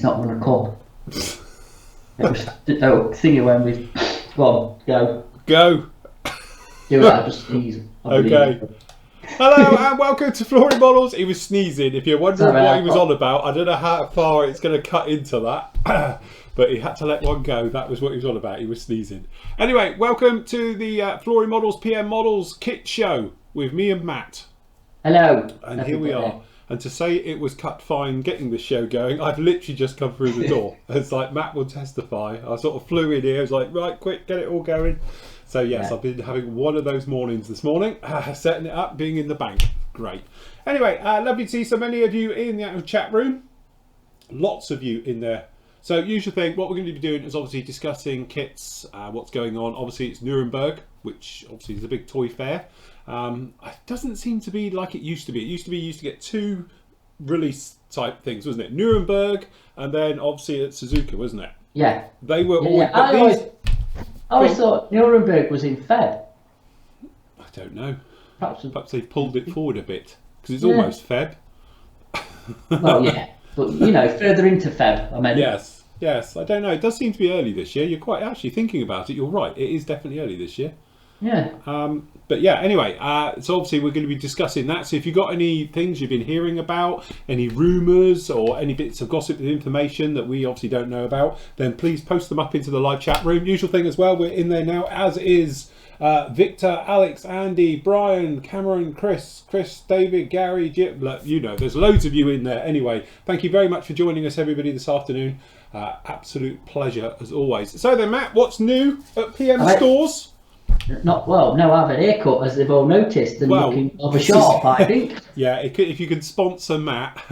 not going to come. It was thingy when we... Go on, go. Go. Do it, I just sneeze. Okay. Hello and welcome to Flooring Models. He was sneezing. If you're wondering what he was on about, I don't know how far it's going to cut into that. But he had to let one go. That was what he was on about. He was sneezing. Anyway, welcome to the Flooring Models PM Models kit show with me and Matt. Hello. And here we are. And to say it was cut fine getting the show going, I've literally just come through the door. It's like Matt will testify. I sort of flew in here. I was like, right, quick, get it all going. So yes, I've been having one of those mornings this morning, setting it up, being in the bank. Great. Anyway, lovely to see so many of you in the actual chat room. Lots of you in there. So usual thing, what we're going to be doing is obviously discussing kits, what's going on. Obviously it's Nuremberg, which obviously is a big toy fair. It doesn't seem to be like it used to be. It used to be you used to get two release type things, wasn't it? Nuremberg and then obviously at Suzuka, wasn't it? Yeah. They were I always thought Nuremberg was in Feb. I don't know. Perhaps they've pulled it forward a bit because it's almost Feb. Well, yeah. But, you know, further into Feb, I mean. Yes. I don't know. It does seem to be early this year. You're quite actually thinking about it. You're right. It is definitely early this year. Yeah. But yeah, anyway, so obviously we're going to be discussing that. So if you've got any things you've been hearing about, any rumours or any bits of gossip and information that we obviously don't know about, then please post them up into the live chat room. Usual thing as well, we're in there now, as is Victor, Alex, Andy, Brian, Cameron, Chris, David, Gary, Jip. You know, there's loads of you in there. Anyway, thank you very much for joining us, everybody, this afternoon. Absolute pleasure as always. So then, Matt, what's new at PM Stores? No, I've had a haircut, as they've all noticed, and looking of a shop, I think. Yeah, if you can sponsor Matt.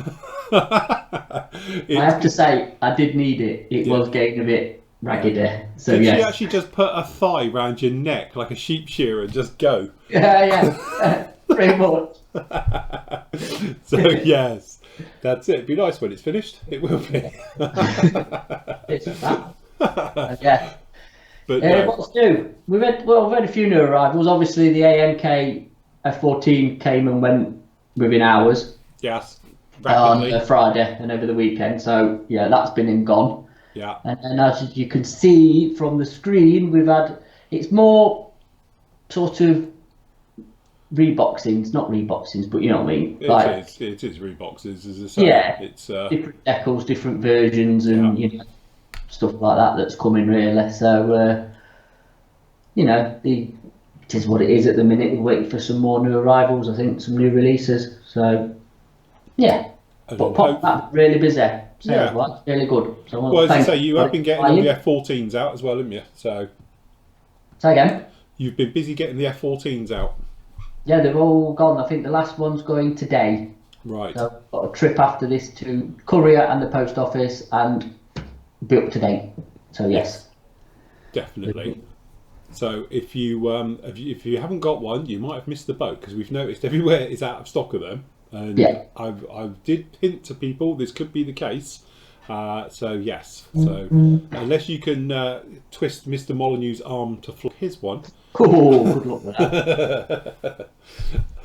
I have to say, I did need it. It was getting a bit raggedy. So Did you actually just put a thigh round your neck like a sheep shearer and just go? Yeah, pretty much. So yes, that's it. It'd be nice when it's finished. It will be. It's that. Yeah. But what's new? We've had a few new arrivals. Obviously, the AMK F14 came and went within hours. Yes, rapidly. On Friday and over the weekend. So yeah, that's been and gone. Yeah. And then as you can see from the screen, it's more sort of reboxings, not reboxings, but you know what I mean. It is reboxes, as I say. Yeah. It's different decals, different versions, and you know, stuff like that that's coming really. So you know, it is what it is at the minute. We're waiting for some more new arrivals, I think, some new releases. So yeah, but that's really busy. So really good. So well, as I say, you have been getting all the F14s out as well, haven't you? So say again. You've been busy getting the F14s out. Yeah, they've all gone. I think the last one's going today. Right. So I've got a trip after this to courier and the post office and be up to date. So yes. Definitely. So if you haven't got one, you might have missed the boat, because we've noticed everywhere is out of stock of them. And I did hint to people this could be the case. So yes. So unless you can twist Mr. Molyneux's arm to flog his one. Oh, good luck with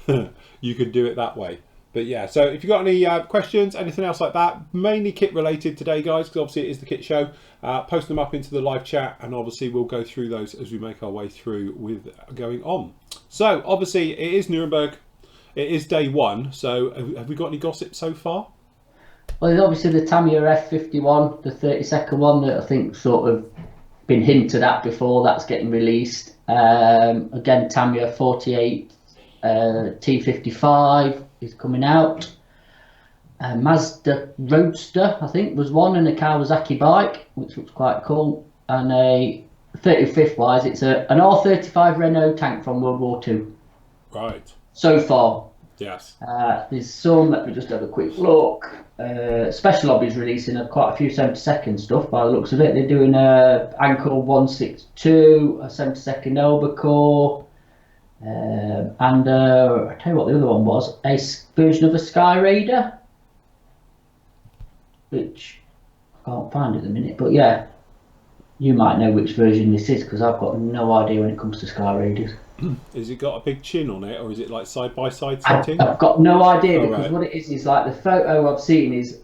that. You could do it that way. But yeah, so if you've got any questions, anything else like that, mainly kit related today, guys, because obviously it is the kit show, post them up into the live chat, and obviously we'll go through those as we make our way through with going on. So obviously it is Nuremberg, it is day one, so have we got any gossip so far? Well, there's obviously the Tamiya F51, the 32nd one that I think sort of been hinted at before, that's getting released. Again, Tamiya 48 T55 is coming out. Mazda Roadster, I think, was one, and a Kawasaki bike, which looks quite cool. And a 35th wise, it's an R35 Renault tank from World War II. Right. So far. Yes. There's some, let me just have a quick look. Special Hobbies releasing quite a few 72nd stuff by the looks of it. They're doing a Ankle 162, a 72nd Albacore, and I'll tell you what the other one was, a version of a Sky Raider, which I can't find at the minute, but yeah, you might know which version this is, because I've got no idea when it comes to Sky Raiders. Has it got a big chin on it, or is it like side by side setting? I've got no idea, because what it is like the photo I've seen is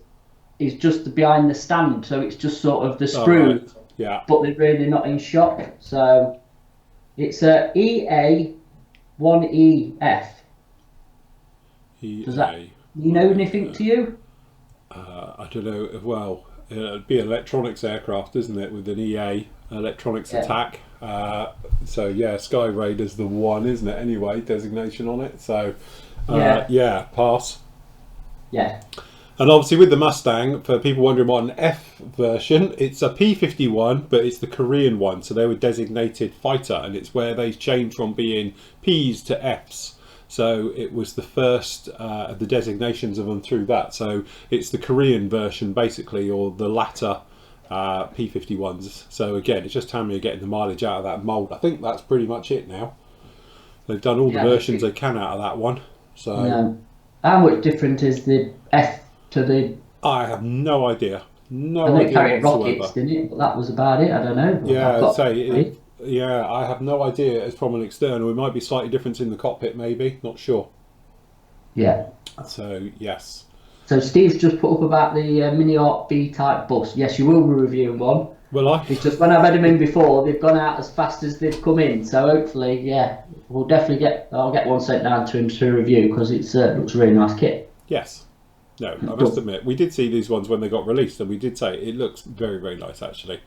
is just behind the stand, so it's just sort of the All sprue, right. Yeah. but they're really not in shot. So it's a EA1EF. Does that anything to you? I don't know. Well, it'd be electronics aircraft, isn't it, with an EA electronics attack? So yeah, Sky Raider's the one, isn't it? Anyway, designation on it. So yeah, pass. Yeah. And obviously with the Mustang, for people wondering what an F version, it's a P-51, but it's the Korean one. So they were designated fighter, and it's where they changed from being Ps to Fs. So it was the first of the designations of them through that. So it's the Korean version, basically, or the latter P-51s. So again, it's just how many are getting the mileage out of that mould. I think that's pretty much it now. They've done all the versions they can out of that one. So how much different is the F to the... I have no idea. No idea. I know it carried whatsoever. rockets, didn't it? But that was about it. I don't know. Yeah, I have no idea. It's from an external. It might be slightly different in the cockpit, maybe. Not sure. Yeah. So yes. So Steve's just put up about the Mini Art B type bus. Yes, you will be reviewing one. Will I? It's just when I've had them in before, they've gone out as fast as they've come in. So hopefully, yeah, we'll definitely I'll get one sent down to him to review because it looks a really nice kit. Yes. No, I must admit, we did see these ones when they got released, and we did say it looks very, very nice actually.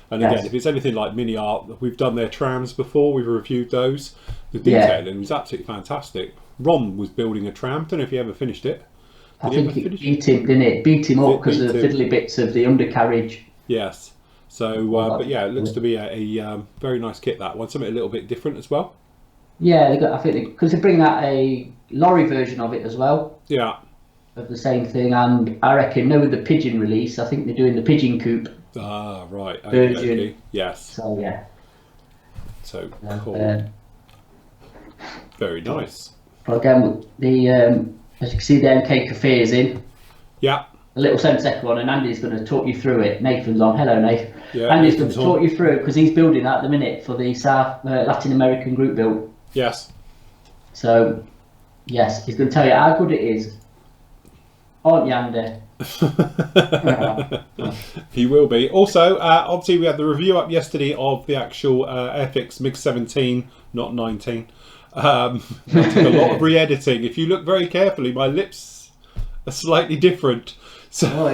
And again, if it's anything like Mini Art, we've done their trams before, we've reviewed those. The detailing was absolutely fantastic. Ron was building a tram, don't know if he ever finished it. I think it beat him, didn't it? Beat him up because of the fiddly bits of the undercarriage. Yes. So, but yeah, it looks to be a very nice kit, that one. Something a little bit different as well. Yeah, I think because they bring out a lorry version of it as well. Yeah. Of the same thing, and I reckon with the Pigeon release, I think they're doing the Pigeon Coupe. Ah, right. Version. Okay. Yes. So yeah. So cool. Very nice. Again, the as you can see, the MK Cafe is in. Yeah. A little Sensec one, and Andy's going to talk you through it. Nathan's on. Hello, Nathan. Yeah, Andy's going to talk you through because he's building that at the minute for the South Latin American group build. Yes. So, yes, he's going to tell you how good it is. Aren't you, Andy? He will be. Also, obviously, we had the review up yesterday of the actual Airfix MiG 17, not 19. That took a lot of re-editing. If you look very carefully, my lips are slightly different. So,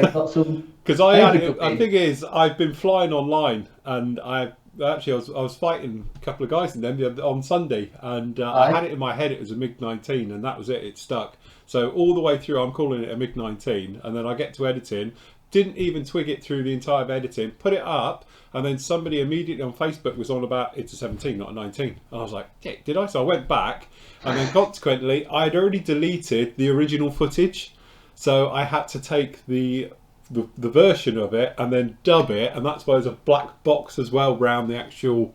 because I think is I've been flying online, and I was fighting a couple of guys in them on Sunday, and I had it in my head it was a MiG 19, and that was it. It stuck. So all the way through, I'm calling it a MiG 19, and then I get to editing, didn't even twig it through the entire editing, put it up, and then somebody immediately on Facebook was on about it's a 17, not a 19. And I was like, yeah, did I? So I went back, and then consequently, I had already deleted the original footage, so I had to take the version of it and then dub it, and that's why there's a black box as well around the actual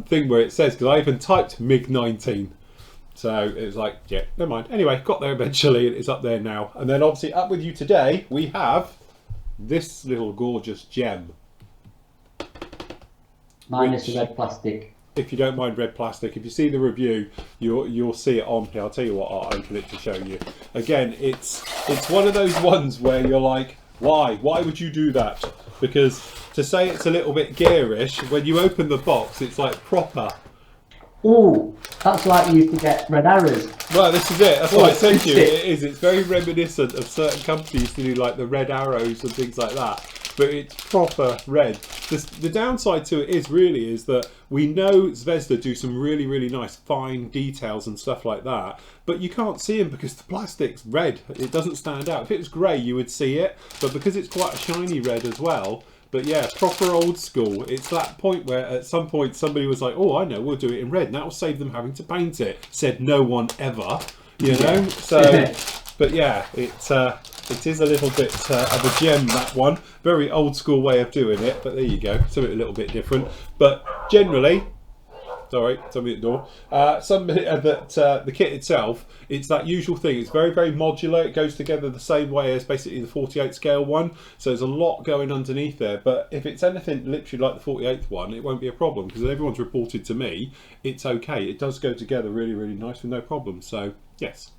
thing where it says, because I even typed MiG 19. So it was like, yeah, never mind. Anyway, got there eventually, and it's up there now. And then obviously up with you today, we have this little gorgeous gem. Minus the red plastic. If you don't mind red plastic, if you see the review, you'll see it on here. I'll tell you what, I'll open it to show you. Again, it's one of those ones where you're like, why? Why would you do that? Because to say it's a little bit gearish, when you open the box, it's like proper. Oh, that's like you used to get red arrows. Well, this is it. That's what I said to you. It is. It's very reminiscent of certain companies to do like the red arrows and things like that. But it's proper red. The downside to it is that we know Zvezda do some really, really nice fine details and stuff like that. But you can't see them because the plastic's red. It doesn't stand out. If it was grey, you would see it. But because it's quite a shiny red as well. But yeah, proper old school. It's that point where at some point somebody was like, oh, I know, we'll do it in red. And that will save them having to paint it. Said no one ever, you know? So, but yeah, it is a little bit of a gem, that one. Very old school way of doing it, but there you go. Something a little bit different. But generally, sorry, somebody at the door. The kit itself, it's that usual thing. It's very, very modular. It goes together the same way as basically the 48 scale one. So there's a lot going underneath there. But if it's anything literally like the 48th one, it won't be a problem because everyone's reported to me it's okay. It does go together really, really nice with no problem. So yes.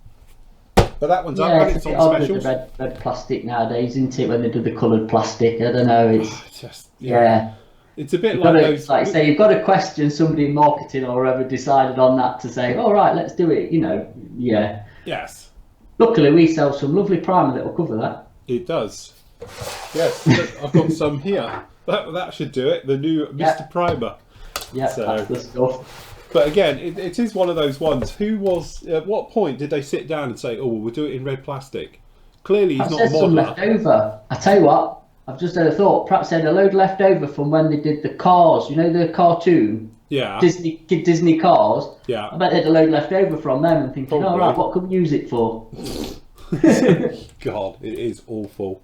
But that one's up Yeah, and it's it's a bit on odd with the specials. red plastic nowadays, isn't it? When they do the coloured plastic, I don't know. It's It's just yeah. it's a bit You've got like to, those. like you say, you've got to question somebody in marketing or whoever decided on that to say, all right, let's do it. Yeah. Yes, Luckily, we sell some lovely primer that will cover that. it does. Yes, look, I've got some here. That should do it. The new Mr. Yeah. Primer. Yeah, So- that's the stuff. But again, it is one of those ones. Who was? At what point did they sit down and say, "Oh, well, we'll do it in red plastic"? Clearly, he's Perhaps not a there's some modeler. left over. I tell you what, I've just had a thought. Perhaps they had a load left over from when they did the Cars. You know the cartoon, Yeah, Disney Cars. I yeah. bet they had a load left over from them and thinking, Probably. all right, what can we use it for? God, it is awful.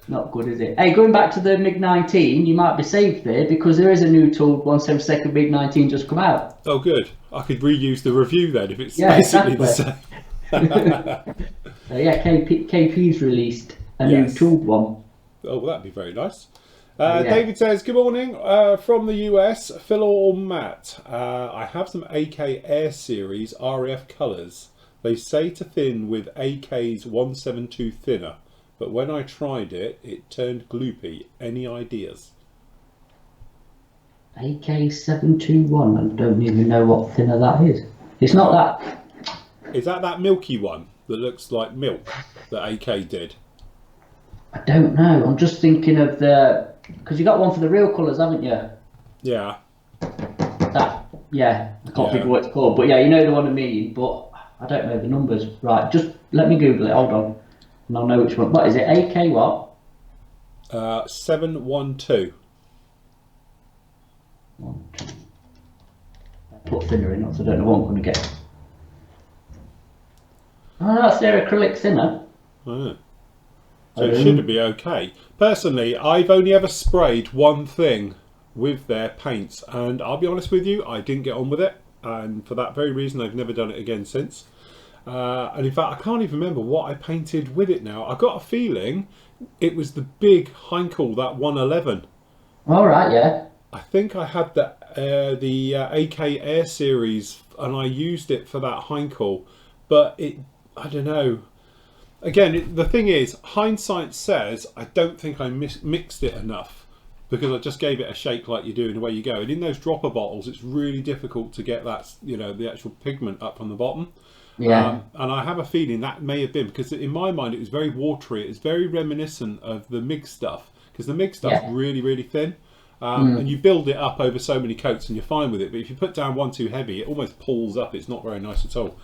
Not good, is it? Hey, going back to the MiG-19, you might be saved there because there is a new tooled 1/72 MiG-19 just come out. Oh, good. I could reuse the review then if it's Yeah, basically exactly. the same. So yeah, KP's released a Yes. new tooled one. Oh, well, that'd be very nice. Yeah. David says, good morning from the US, Phil or Matt. I have some AK Air Series RAF colours. They say to thin with AK's 172 thinner, but when I tried it, it turned gloopy. Any ideas? AK-721, I don't even know what thinner that is. It's not that. Is that milky one that looks like milk that AK did? I don't know. I'm just thinking of because you got one for the real colours, haven't you? Yeah. Yeah, I can't think Yeah. of what it's called, but yeah, you know the one I mean. But I don't know the numbers. Right, just let me Google it. Hold on, and I'll know which one. What is it? AK what? 712. Put thinner in, so I don't know what I'm going to get. Oh, that's their acrylic thinner. Oh. So it should be okay. Personally, I've only ever sprayed one thing with their paints, and I'll be honest with you, I didn't get on with it, and for that very reason I've never done it again since. And in fact, I can't even remember what I painted with it now. I got a feeling it was the big Heinkel, that 111. All right, yeah. I think I had the AK Air Series, and I used it for that Heinkel, but I don't know. Again, the thing is, hindsight says I don't think I mixed it enough, because I just gave it a shake like you do and away you go. And in those dropper bottles, it's really difficult to get that, the actual pigment up from the bottom. Yeah. And I have a feeling that may have been, because in my mind it was very watery. It's very reminiscent of the MiG stuff, because the MiG stuff's really, really thin. And you build it up over so many coats and you're fine with it. But if you put down one too heavy, it almost pulls up. It's not very nice at all.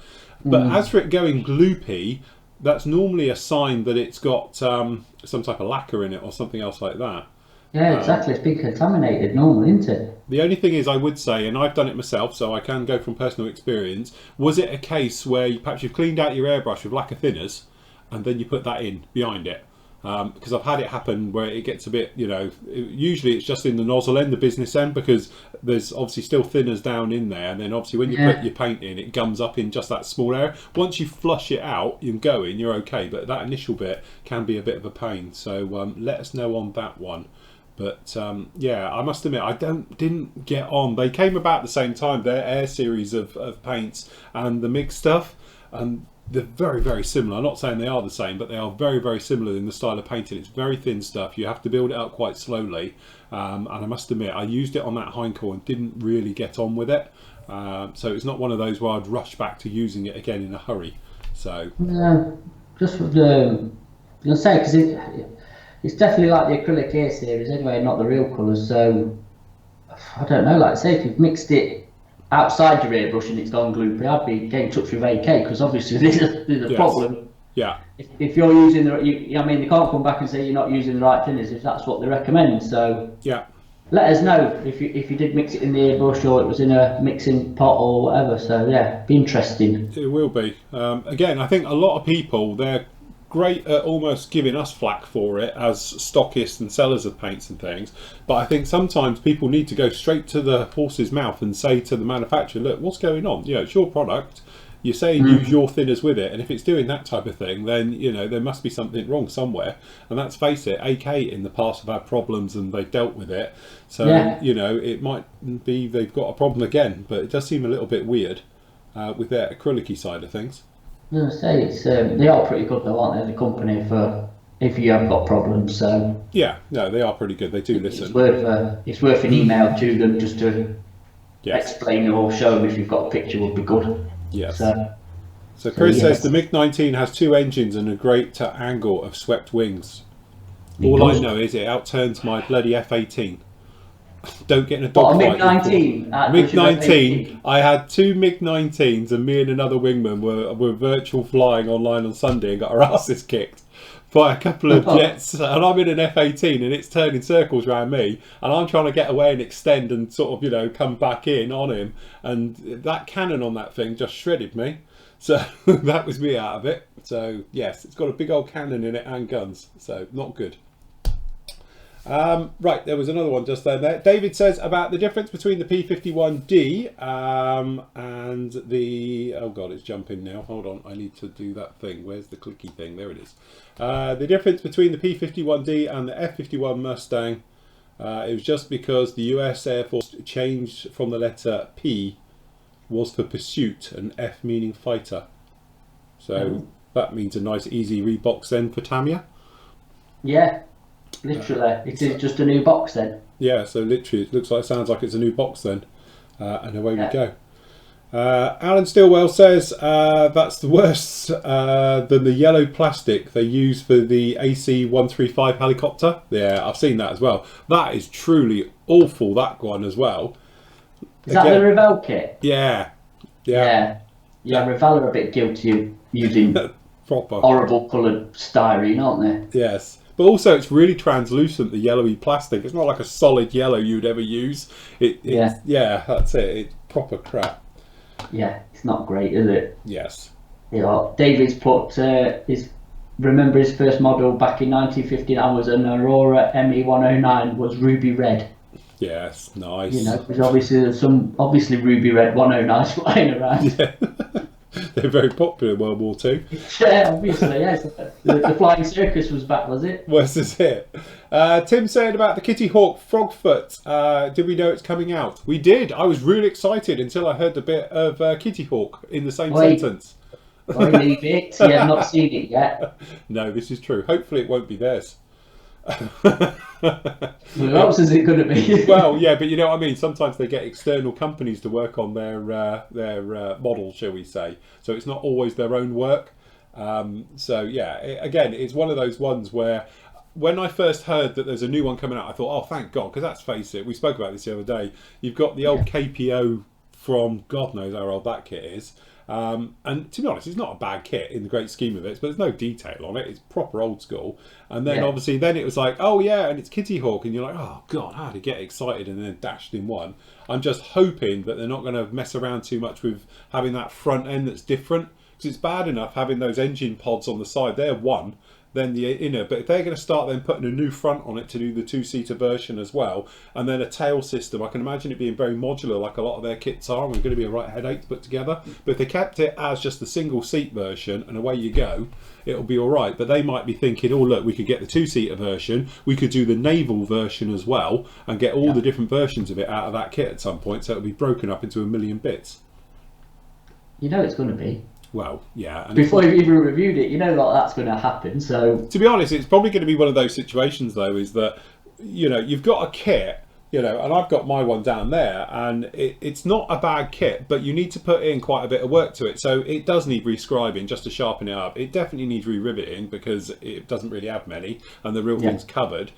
But as for it going gloopy, that's normally a sign that it's got some type of lacquer in it or something else like that. Yeah, exactly. It's been contaminated normally, isn't it? The only thing is, I would say, and I've done it myself, so I can go from personal experience, was it a case where perhaps you've cleaned out your airbrush with lacquer thinners and then you put that in behind it? Because I've had it happen where it gets a bit, usually it's just in the nozzle end, the business end, because there's obviously still thinners down in there, and then obviously when you put your paint in, it gums up in just that small area. Once you flush it out, you can go in, you're okay, but that initial bit can be a bit of a pain. So let us know on that one. But yeah, I must admit, I didn't get on. They came about the same time, their Air series of paints and the MiG stuff, and they're very, very similar. I'm not saying they are the same, but they are very, very similar in the style of painting. It's very thin stuff. You have to build it up quite slowly. And I must admit, I used it on that Heinkel and didn't really get on with it. So it's not one of those where I'd rush back to using it again in a hurry. So No, just for the, I'll say, because it's definitely like the acrylic Air series anyway, not the real colours. So I don't know, like I say, if you've mixed it outside your airbrush and it's gone gloopy, I'd be getting in touch with AK, because obviously there's a problem. Yeah. If you're using I mean, they can't come back and say you're not using the right thinners if that's what they recommend. So Yeah. let us know if you did mix it in the airbrush or it was in a mixing pot or whatever. So yeah, be interesting. It will be. Again, I think a lot of people, they're great at almost giving us flack for it as stockists and sellers of paints and things, but I think sometimes people need to go straight to the horse's mouth and say to the manufacturer, look, what's going on? It's your product, you're saying use your thinners with it, and if it's doing that type of thing, then there must be something wrong somewhere. And let's face it, AK in the past have had problems and they've dealt with it, so it might be they've got a problem again, but it does seem a little bit weird with their acrylic-y side of things. I was gonna say it's they are pretty good though, aren't they? The company for if you have got problems. So Yeah, no, they are pretty good. They do it's listen. worth an email to them just to Yes, explain or show them if you've got a picture would be good. yes. So So so Chris says the yes, MiG-19 has 2 engines and a great angle of swept wings. it All I does. know is it outturns my bloody F-18. Don't get in a But a MiG dogfight with four. 19 push of MiG-19. F18. I had 2 MiG-19s, and me and another wingman were virtual flying online on Sunday and got our asses kicked by a couple of jets. And I'm in an F-18, and it's turning circles around me, and I'm trying to get away and extend and sort of come back in on him. And that cannon on that thing just shredded me. So that was me out of it. So yes, it's got a big old cannon in it and guns. So not good. Right, there was another one just there. David says about the difference between the P51D and the... Oh God, it's jumping now. Hold on, I need to do that thing. Where's the clicky thing? There it is. The difference between the P51D and the F-51 Mustang, it was just because the US Air Force changed from the letter P was for pursuit and F meaning fighter. So that means a nice easy rebox then for Tamiya. Yeah, literally. It is just a new box then. Yeah, so literally it sounds like it's a new box then. And away we go. Alan Stilwell says that's the worse than the yellow plastic they use for the AC-135 helicopter. Yeah, I've seen that as well. That is truly awful, that one as well. Is that the Revell kit? Yeah. Yeah, Revell are a bit guilty of using Proper. horrible coloured styrene, aren't they? Yes. But also it's really translucent, the yellowy plastic. It's not like a solid yellow you'd ever use. Yeah, that's it. It's proper crap. Yeah, it's not great, is it? Yes. Yeah, David's put remember his first model back in 1959 was an Aurora ME109 was ruby red. Yes, nice. Because obviously there's some ruby red 109s flying around. Yeah. They're very popular in World War II. Yeah, obviously, yes. The Flying Circus was back, was it? Well, this is it. Tim said about the Kitty Hawk Frogfoot. Did we know it's coming out? We did. I was really excited until I heard the bit of Kitty Hawk in the same sentence. I leave it. You have not seen it yet. No, this is true. Hopefully it won't be theirs. Who else is it going to be? Well, yeah, but you know what I mean. Sometimes they get external companies to work on their model, shall we say? So it's not always their own work. So yeah, again, it's one of those ones where when I first heard that there's a new one coming out, I thought, oh, thank God, because let's face it, we spoke about this the other day. You've got the old KPO from God knows how old that kit is. And to be honest, it's not a bad kit in the great scheme of it, but there's no detail on it. It's proper old school. And then obviously then it was like, oh yeah, and it's Kitty Hawk, and you're like, oh God, how to get excited and then dashed in one. I'm just hoping that they're not going to mess around too much with having that front end that's different, because it's bad enough having those engine pods on the side. They're one. Then the inner, but if they're going to start then putting a new front on it to do the two-seater version as well, and then a tail system, I can imagine it being very modular like a lot of their kits are, and it's going to be a right headache to put together. But if they kept it as just the single seat version and away you go, it'll be all right. But they might be thinking, oh look, we could get the two-seater version, we could do the naval version as well, and get all the different versions of it out of that kit at some point, so it'll be broken up into a million bits. It's going to be. Well, yeah. And before you've even reviewed it, that's going to happen. So to be honest, it's probably going to be one of those situations, though, is that you've got a kit, and I've got my one down there, and it's not a bad kit, but you need to put in quite a bit of work to it. So it does need rescribing just to sharpen it up. It definitely needs re-riveting because it doesn't really have many, and the real thing's covered.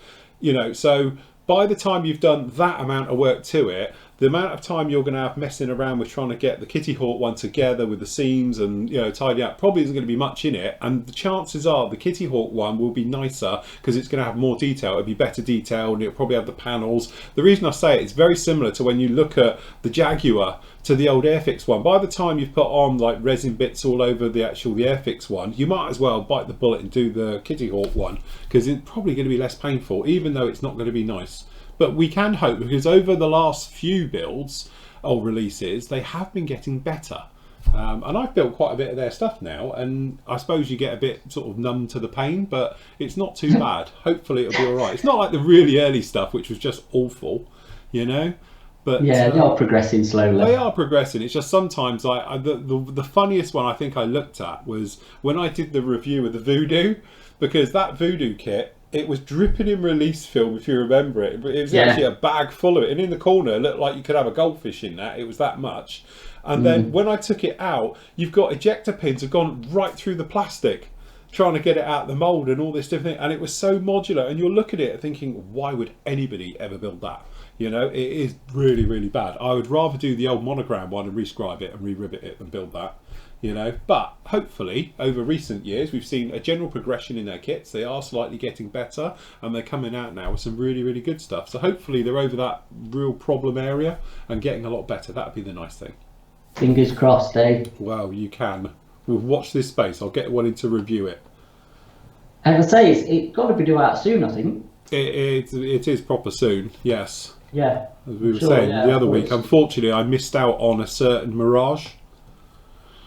So by the time you've done that amount of work to it, the amount of time you're going to have messing around with trying to get the Kitty Hawk one together with the seams and tidy up probably isn't going to be much in it, and the chances are the Kitty Hawk one will be nicer because it's going to have more detail. It'll be better detail and it'll probably have the panels. The reason I say it's very similar to when you look at the Jaguar to the old Airfix one. By the time you've put on like resin bits all over the Airfix one, you might as well bite the bullet and do the Kitty Hawk one because it's probably going to be less painful, even though it's not going to be nice. But we can hope, because over the last few builds or releases, they have been getting better. And I've built quite a bit of their stuff now, and I suppose you get a bit sort of numb to the pain, but it's not too bad. Hopefully it'll be all right. It's not like the really early stuff, which was just awful, But But Yeah, they are progressing slowly. they are progressing. It's just sometimes the funniest one I think I looked at was when I did the review of the Voodoo, because that Voodoo kit, it was dripping in release film, if you remember it. It was actually a bag full of it, and in the corner it looked like you could have a goldfish in that. It was that much. And then when I took it out, you've got ejector pins have gone right through the plastic, trying to get it out of the mould and all this different thing. And it was so modular, and you'll look at it thinking, why would anybody ever build that? You know, it is really, really bad. I would rather do the old Monogram one and rescribe it and re-rivet it than build that. You know, but hopefully over recent years we've seen a general progression in their kits. They are slightly getting better, and they're coming out now with some really, really good stuff. So hopefully they're over that real problem area and getting a lot better. That'd be the nice thing. Fingers crossed, eh? Well, you can. We'll watch this space. I'll get one in to review it. And I say it's got to be due out soon, I think. It is proper soon. Yes. Yeah. As we were saying the other week, unfortunately, I missed out on a certain Mirage.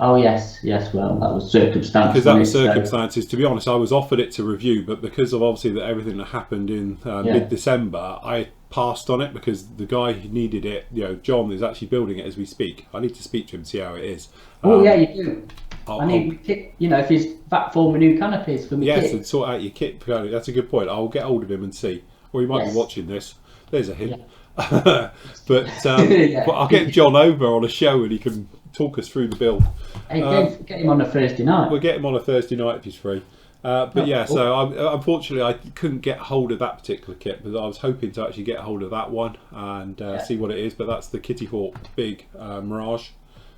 Oh yes, well that was circumstances. Because that was circumstances. To be honest, I was offered it to review, but because of obviously that everything that happened in mid-December, I passed on it because the guy who needed it, you know, John, is actually building it as we speak. I need to speak to him, see how it is. Oh yeah, you do. I need kit, you know, if he's back forming new canopies for me. Yes, kit. and sort out your kit. That's a good point. I'll get hold of him and see. Or he might be watching this. There's a hint. Yeah. but I'll get John over on a show and he can talk us through the build. Hey, get him on a Thursday night. We'll get him on a Thursday night if he's free. So unfortunately I couldn't get hold of that particular kit, but I was hoping to actually get hold of that one and see what it is. But that's the Kitty Hawk big Mirage.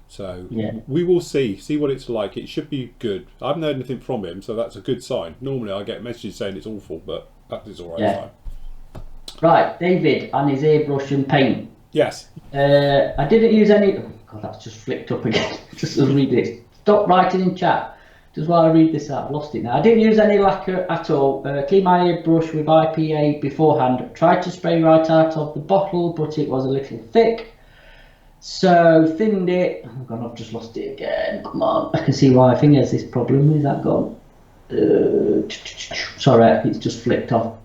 So we will see what it's like. It should be good. I haven't heard anything from him, so that's a good sign. Normally I get messages saying it's awful, but that is all right. Right, David and his airbrush and paint. Yes. I didn't use any. Oh God, that's just flicked up again. Just as read it. Stop writing in chat. Just while I read this out, I've lost it now. I didn't use any lacquer at all. Cleaned my airbrush with IPA beforehand. Tried to spray right out of the bottle, but it was a little thick. So thinned it. Oh God, I've just lost it again. Come on, I can see why I think there's this problem. Is that gone? Sorry, it's just flicked off.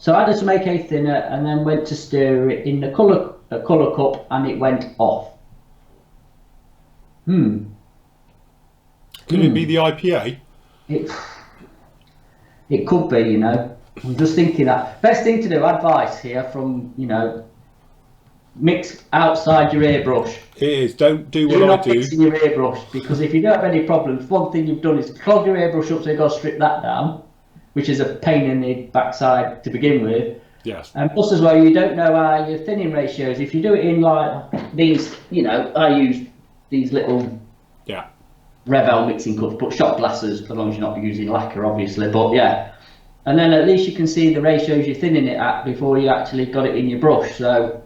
So I added some AK thinner and then went to stir it in the colour cup, and it went off. Could it be the IPA? It could be, you know. I'm just thinking that best thing to do. Advice here from, you know, mix outside your airbrush. It is. Don't do what I do. Do not mix in your airbrush, because if you don't have any problems, one thing you've done is clog your airbrush up, so you've got to strip that down, which is a pain in the backside to begin with. Yes. And plus as well, you don't know how your thinning ratios. If you do it in like these, you know, I use these little Revell mixing cups, but shot glasses, as long as you're not using lacquer, obviously. But yeah, and then at least you can see the ratios you're thinning it at before you actually got it in your brush. So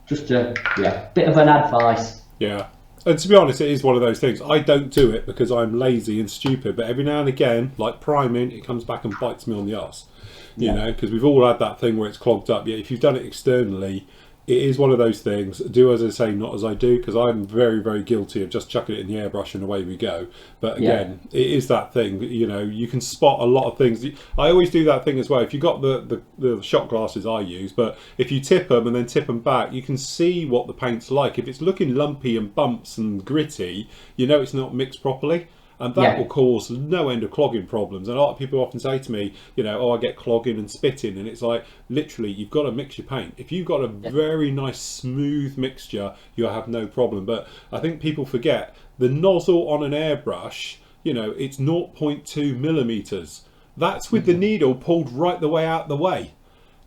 just a bit of an advice. Yeah. And to be honest, it is one of those things. I don't do it because I'm lazy and stupid, but every now and again, like priming, it comes back and bites me on the arse. You know, because we've all had that thing where it's clogged up. Yeah, if you've done it externally, it is one of those things. Do as I say, not as I do, because I'm very, very guilty of just chucking it in the airbrush and away we go. But again, it is that thing. You know, you can spot a lot of things. I always do that thing as well. If you've got the shot glasses I use, but if you tip them and then tip them back, you can see what the paint's like. If it's looking lumpy and bumps and gritty, you know it's not mixed properly. And that will cause no end of clogging problems. And a lot of people often say to me, you know, oh, I get clogging and spitting. And it's like, literally, you've got to mix your paint. If you've got a very nice, smooth mixture, you'll have no problem. But I think people forget the nozzle on an airbrush, you know, it's 0.2 millimeters. That's with the needle pulled right the way out the way.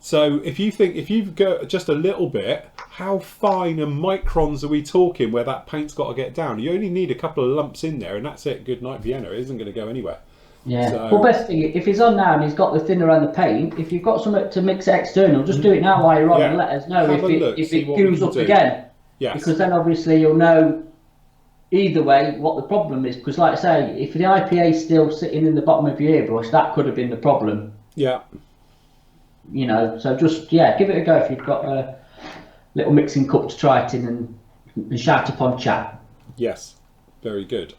So if you've got just a little bit, how fine and microns are we talking where that paint's got to get down? You only need a couple of lumps in there and that's it. Good night Vienna. It isn't going to go anywhere. Yeah. So, well, best thing, if he's on now and he's got the thinner and the paint, if you've got something to mix external, just do it now while you're on and let us know if it goes up again. Yes. Because then obviously you'll know either way what the problem is. Because like I say, if the IPA is still sitting in the bottom of your airbrush, that could have been the problem. Yeah. You know, so just give it a go if you've got a little mixing cup to try it in and shout upon chat. Yes, very good.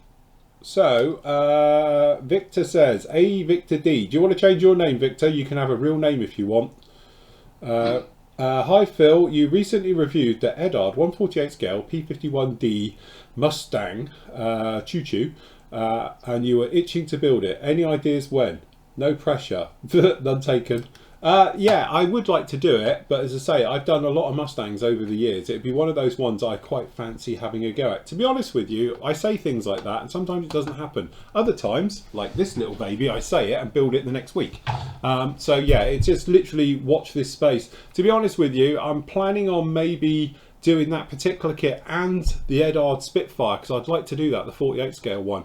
So Victor says, hey Victor D, do you want to change your name, Victor? You can have a real name if you want. Hi Phil, you recently reviewed the Edard 148 scale P51D Mustang Choo Choo, and you were itching to build it. Any ideas when? No pressure. None taken. Yeah, I would like to do it, but as I say, I've done a lot of Mustangs over the years. It'd be one of those ones I quite fancy having a go at. To be honest with you, I say things like that, and sometimes it doesn't happen. Other times, like this little baby, I say it and build it the next week. So yeah, it's just literally watch this space. To be honest with you, I'm planning on maybe doing that particular kit and the Edard Spitfire, because I'd like to do that, the 48 scale one.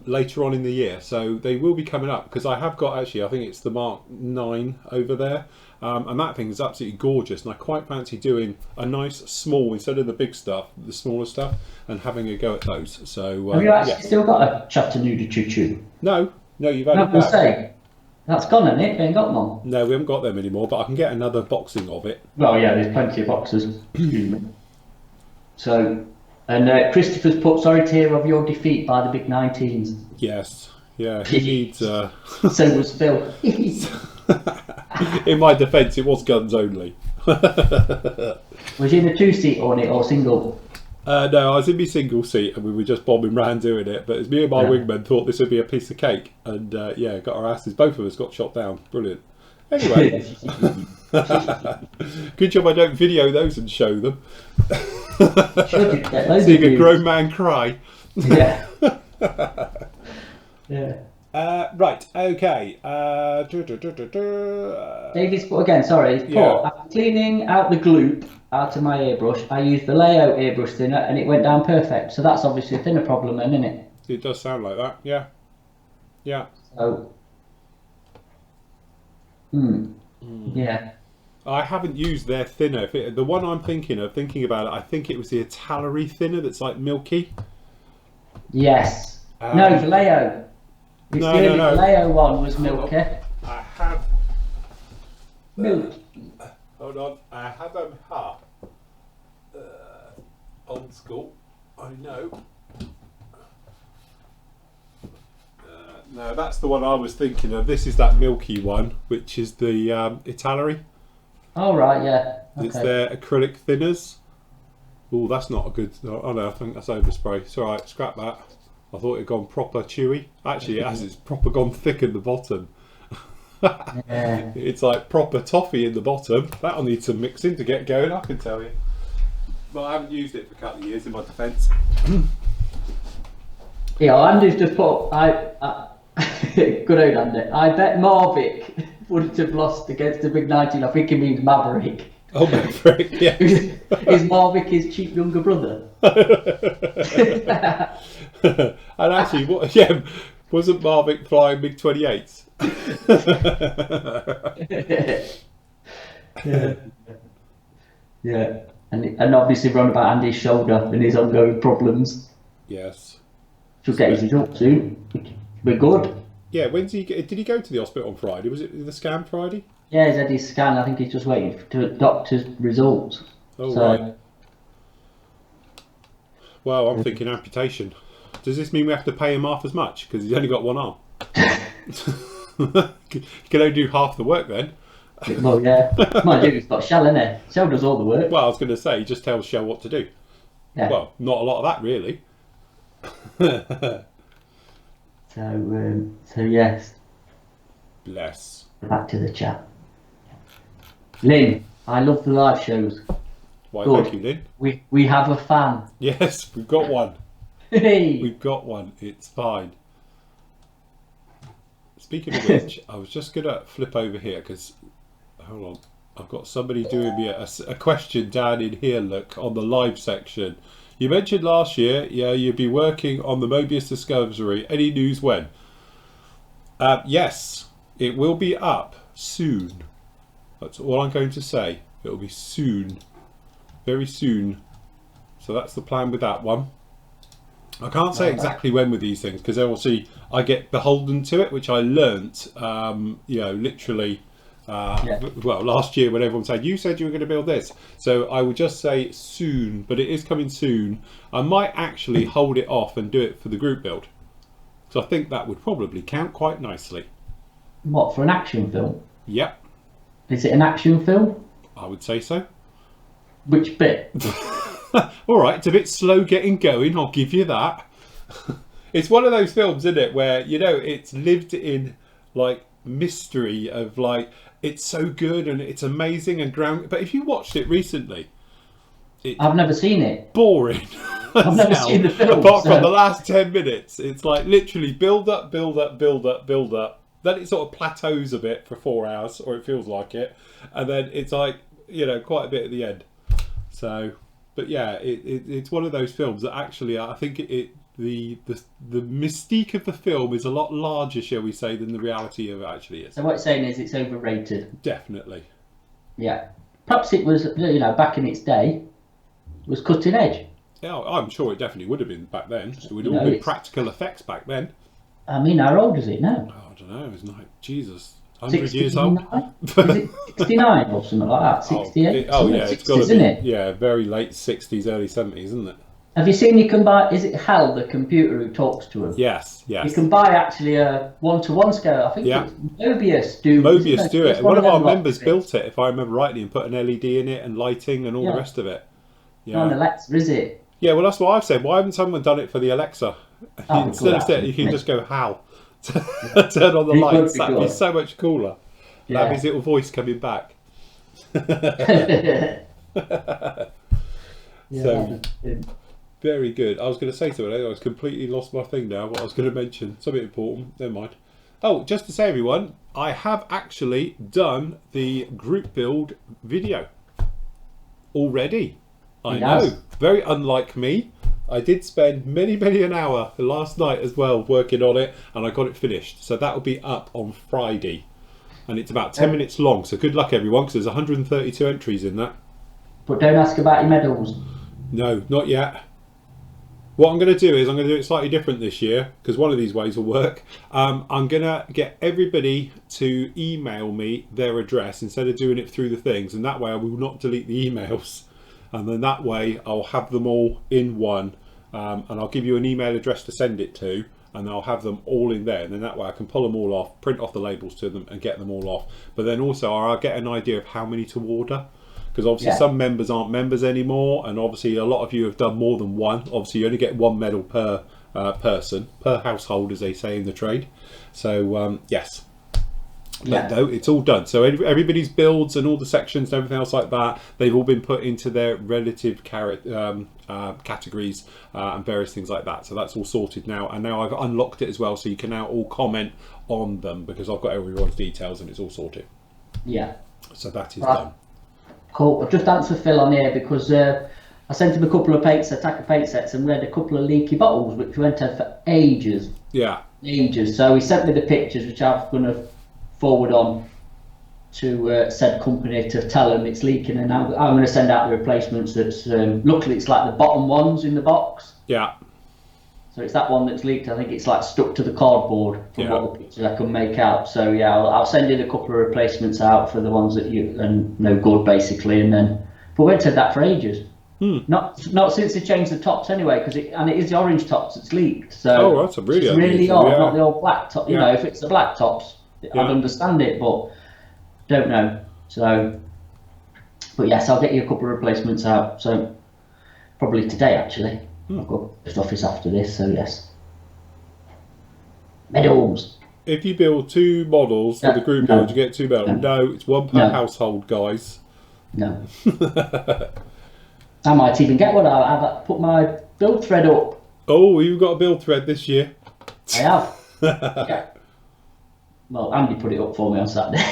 Later on in the year, so they will be coming up, because I have got, actually I think it's the Mark 9 over there, and that thing is absolutely gorgeous, and I quite fancy doing a nice small, instead of the big stuff, the smaller stuff, and having a go at those. So have you actually still got a Chattanooga Choo Choo? No, you've had I was say that's gone, isn't it? We ain't got one. No, we haven't got them anymore, but I can get another boxing of it. Well, yeah, there's plenty of boxes. So, and Christopher's put, sorry to hear of your defeat by the big 19s. Yes, yeah, he needs. So was Phil. In my defence, it was guns only. Was you in a 2-seat on it or single? No, I was in my single seat and we were just bombing around doing it. But as me and my wingman thought this would be a piece of cake, and yeah, got our asses. Both of us got shot down. Brilliant. Anyway, good job I don't video those and show them. Seeing a grown man cry. Yeah. Yeah. Right, okay. David's put again, sorry. Put, Yeah. after cleaning out the gloop out of my airbrush, I used the layout airbrush thinner and it went down perfect. So that's obviously a thinner problem then, isn't it? It does sound like that, yeah. Yeah. So, yeah. I haven't used their thinner. The one I'm thinking about it, I think it was the Italary thinner that's like milky. Yes. No, Vallejo. No. The Vallejo one was milky. I have. Milk. Hold on. I have them half. Old school. I know. No, that's the one I was thinking of. This is that milky one, which is the Italary. Oh, right, yeah. Okay. It's their acrylic thinners. Oh, that's not a good. Oh no, I think that's overspray. It's alright, scrap that. I thought it had gone proper chewy. Actually, it has. It's proper gone thick in the bottom. Yeah. It's like proper toffee in the bottom. That'll need some mixing to get going, I can tell you. But I haven't used it for a couple of years, in my defence. Yeah, Andy's just put. Good old Andy. I bet Marvick wouldn't have lost against the big 19. I think he means Maverick. Oh, Maverick, yeah. Is Marvick his cheap younger brother? And actually, wasn't Marvick flying MiG 28s? Yeah. And obviously run about Andy's shoulder and his ongoing problems. Yes. She'll get his results soon. We're good. Yeah, did he go to the hospital on Friday? Was it the scan Friday? Yeah, he's had his scan. I think he's just waiting for the doctor's results. Oh, right. Well, I'm thinking amputation. Does this mean we have to pay him half as much? Because he's only got one arm. He can only do half the work then. Well, yeah. Mind you, he's got Shell, innit? Shell does all the work. Well, I was going to say, he just tells Shell what to do. Yeah. Well, not a lot of that, really. So yes. Bless. Back to the chat. Lynn, I love the live shows. Why, Good. thank you, Lynn. We have a fan. Yes, we've got one. Hey. We've got one. It's fine. Speaking of which, I was just going to flip over here because, hold on, I've got somebody doing me a question down in here, look, on the live section. You mentioned last year, yeah, you'd be working on the Mobius Discovery. Any news when? Yes, it will be up soon. That's all I'm going to say. It will be soon. Very soon. So that's the plan with that one. I can't say exactly when with these things because obviously I get beholden to it, which I learnt, literally, well, last year when everyone said, you said you were going to build this. So I would just say soon, but it is coming soon. I might actually hold it off and do it for the group build. So I think that would probably count quite nicely. What, for an action film? Yep. Is it an action film? I would say so. Which bit? All right, it's a bit slow getting going, I'll give you that. It's one of those films, isn't it, where, you know, it's lived in, like, mystery of, like, it's so good and it's amazing and ground. But if you watched it recently, I've never seen it. boring. I've never seen the film. Apart from the last 10 minutes, it's like literally build up, build up, build up, build up. Then it sort of plateaus a bit for 4 hours, or it feels like it, and then it's like, you know, quite a bit at the end. So, but yeah, it's one of those films that actually I think the mystique of the film is a lot larger, shall we say, than the reality of it actually is. So what you're saying is it's overrated. Definitely. Yeah. Perhaps it was, you know, back in its day, was cutting edge. Yeah, I'm sure it definitely would have been back then. It would You all know, been practical effects back then. I mean, how old is it now? Oh, I don't know. It's like, Jesus, 100 years old. Is it 69 or something like that? 68? Oh, yeah, it's got to be. Isn't it? Yeah, very late 60s, early 70s, isn't it? Have you seen you can buy, is it Hal, the computer who talks to him? Yes, You yes. can buy actually a 1-to-1 scale. I think Yeah. it's Mobius do Mobius do it. It's One of them our lot members of it. built it, if I remember rightly, and put an LED in it and lighting and all the Yeah. rest of it. Not an Yeah. Alexa, is it? Yeah, well, that's what I've said. Why haven't someone done it for the Alexa? Oh, Instead of good, saying, you can actually. just go Hal. Turn on the It would lights. be That'd be good. so much cooler. Yeah. Have his little voice coming back. So, very good. I was going to say something. I was completely lost my thing now. What I was going to mention. Something important. Never mind. Oh, just to say, everyone, I have actually done the group build video already. I know. Yes. Very unlike me. I did spend many an hour last night as well working on it, and I got it finished. So that will be up on Friday. And it's about 10 minutes long. So good luck, everyone, because there's 132 entries in that. But don't ask about your medals. No, not yet. What I'm going to do is I'm going to do it slightly different this year, because one of these ways will work. I'm going to get everybody to email me their address instead of doing it through the things, and that way I will not delete the emails. And then that way I'll have them all in one, and I'll give you an email address to send it to, and I'll have them all in there, and then that way I can pull them all off, print off the labels to them and get them all off. But then also I'll get an idea of how many to order, because obviously some members aren't members anymore, and obviously a lot of you have done more than one. Obviously you only get one medal per person, per household, as they say in the trade. So yes. But no, it's all done. So everybody's builds and all the sections and everything else like that, they've all been put into their relative categories and various things like that. So that's all sorted now. And now I've unlocked it as well, so you can now all comment on them, because I've got everyone's details and it's all sorted. Yeah. So that is done. Cool. I've just answered Phil on here because I sent him a couple of Attacker paint sets, and we had a couple of leaky bottles which we went to for ages. Yeah. Ages. So he sent me the pictures, which I'm going to forward on to said company to tell them it's leaking, and I'm going to send out the replacements. That's luckily it's like the bottom ones in the box. Yeah. So it's that one that's leaked. I think it's like stuck to the cardboard from what the pictures I can make out. So yeah, I'll send in a couple of replacements out for the ones that you and no good basically, and then. But we haven't said that for ages. Not since they changed the tops anyway, because it is the orange tops that's leaked. So that's a really it's really odd, yeah. not the old black top. You know, if it's the black tops, I'd understand it, but don't know. So, but yes, I'll get you a couple of replacements out. So probably today actually. I've got post office after this, so yes. Medals. If you build 2 models for the group build, you get 2 medals. No, it's 1 per household, guys. No. I might even get one. I've put my build thread up. Oh, you've got a build thread this year. I have. Yeah. Well, Andy put it up for me on Saturday.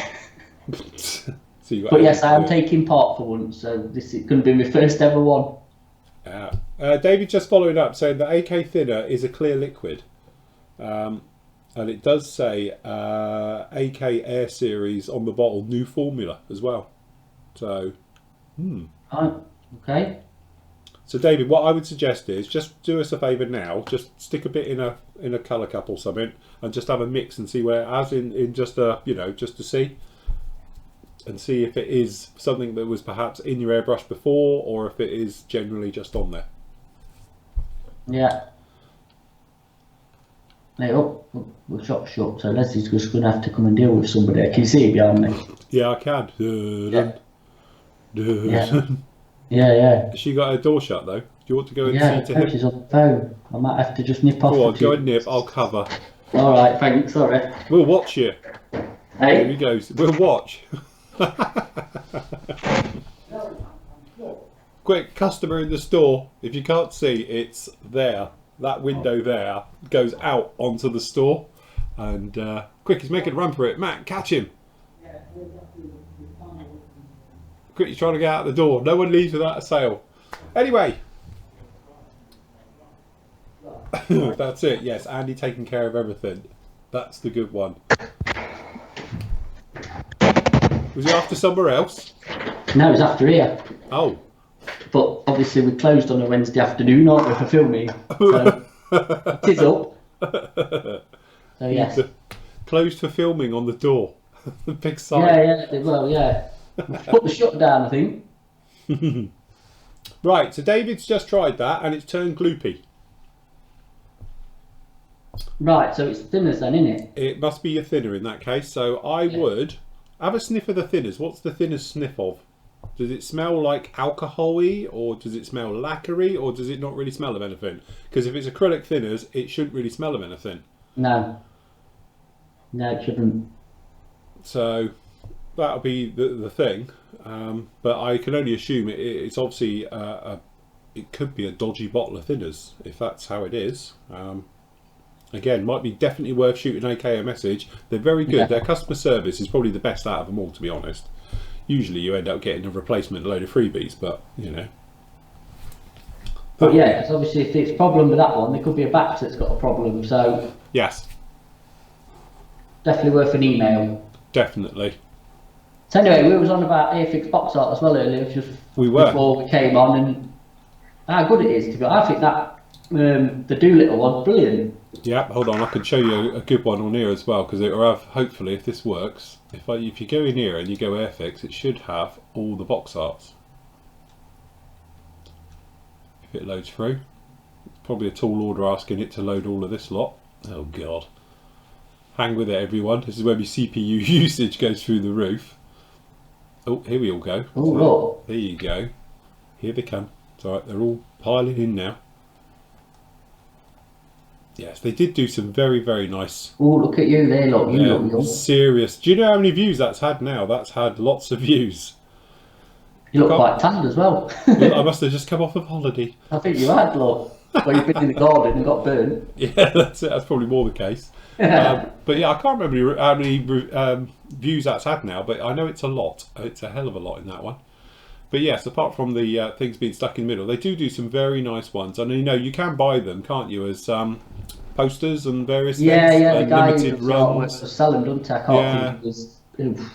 So you got But yes, I am taking part for once, so this is going to be my first ever one. David just following up saying that AK Thinner is a clear liquid, and it does say AK Air Series on the bottle, new formula as well. So, Okay. So David, what I would suggest is just do us a favour now. Just stick a bit in a colour cup or something, and just have a mix and see where it has in just a just to see. And see if it is something that was perhaps in your airbrush before, or if it is generally just on there. Yeah. Now, we're shop, so Leslie's just going to have to come and deal with somebody. Can you see it behind me? Yeah, I can. Yeah. Yeah. Yeah. Has she got her door shut though? Do you want to go and Yeah, see to him? she's on the phone. I might have to just nip off. Go on, for go 2 and nip. I'll cover. All right, thanks. Sorry. We'll watch you. Here he Hey. goes. We'll watch. Quick, customer in the store. If you can't see, it's there. That window there goes out onto the store. And quick, he's making a run for it. Matt, catch him. Quick, he's trying to get out the door. No one leaves without a sale. Anyway. That's it. Yes, Andy taking care of everything. That's the good one. Was he after somewhere else? No, it's after here. Oh. But obviously we closed on a Wednesday afternoon, aren't we, for filming? So it is up. So yes. Closed for filming on the door. The big sign. Yeah. Well, yeah. Put the shut down, I think. Right, so David's just tried that and it's turned gloopy. Right, so it's thinners then, isn't it? It must be a thinner in that case. So I would have a sniff of the thinners. What's the thinners sniff of? Does it smell like alcohol-y, or does it smell lacquery, or does it not really smell of anything? Because if it's acrylic thinners, it shouldn't really smell of anything. No, it shouldn't. So that'll be the thing. But I can only assume it's obviously it could be a dodgy bottle of thinners if that's how it is. Again, might be definitely worth shooting AK a message. They're very good. Yeah. Their customer service is probably the best out of them all, to be honest. Usually you end up getting a replacement, a load of freebies, but you know. But yeah, because obviously if it's a problem with that one, there could be a batch that's got a problem. So Yes, definitely worth an email. definitely. So anyway, we was on about Airfix box art as well earlier, just We were. before we came on, and how good it is to be. I think that the Doolittle one, brilliant. Yeah, hold on. I can show you a good one on here as well, because it will have, hopefully, if this works. If you go in here and you go Airfix, it should have all the box arts. If it loads through, it's probably a tall order asking it to load all of this lot. Oh god! Hang with it, everyone. This is where my CPU usage goes through the roof. Oh, here we all go. Oh look, There you go. Here they come. It's alright, they're all piling in now. Yes, they did do some very, very nice. oh look at you there, look, you look young. Serious. Do you know how many views that's had now? That's had lots of views. You look quite tanned as well. I must have just come off of holiday. I think you had, look. Well, you've been in the garden and got burnt. Yeah, that's it. That's probably more the case. But yeah, I can't remember how many views that's had now, but I know it's a lot. It's a hell of a lot in that one. But yes, apart from the things being stuck in the middle, they do some very nice ones. And you know, you can buy them, can't you, as posters and various things? Yeah, the guy who limited does artwork runs. for selling, doesn't he? I can't think of his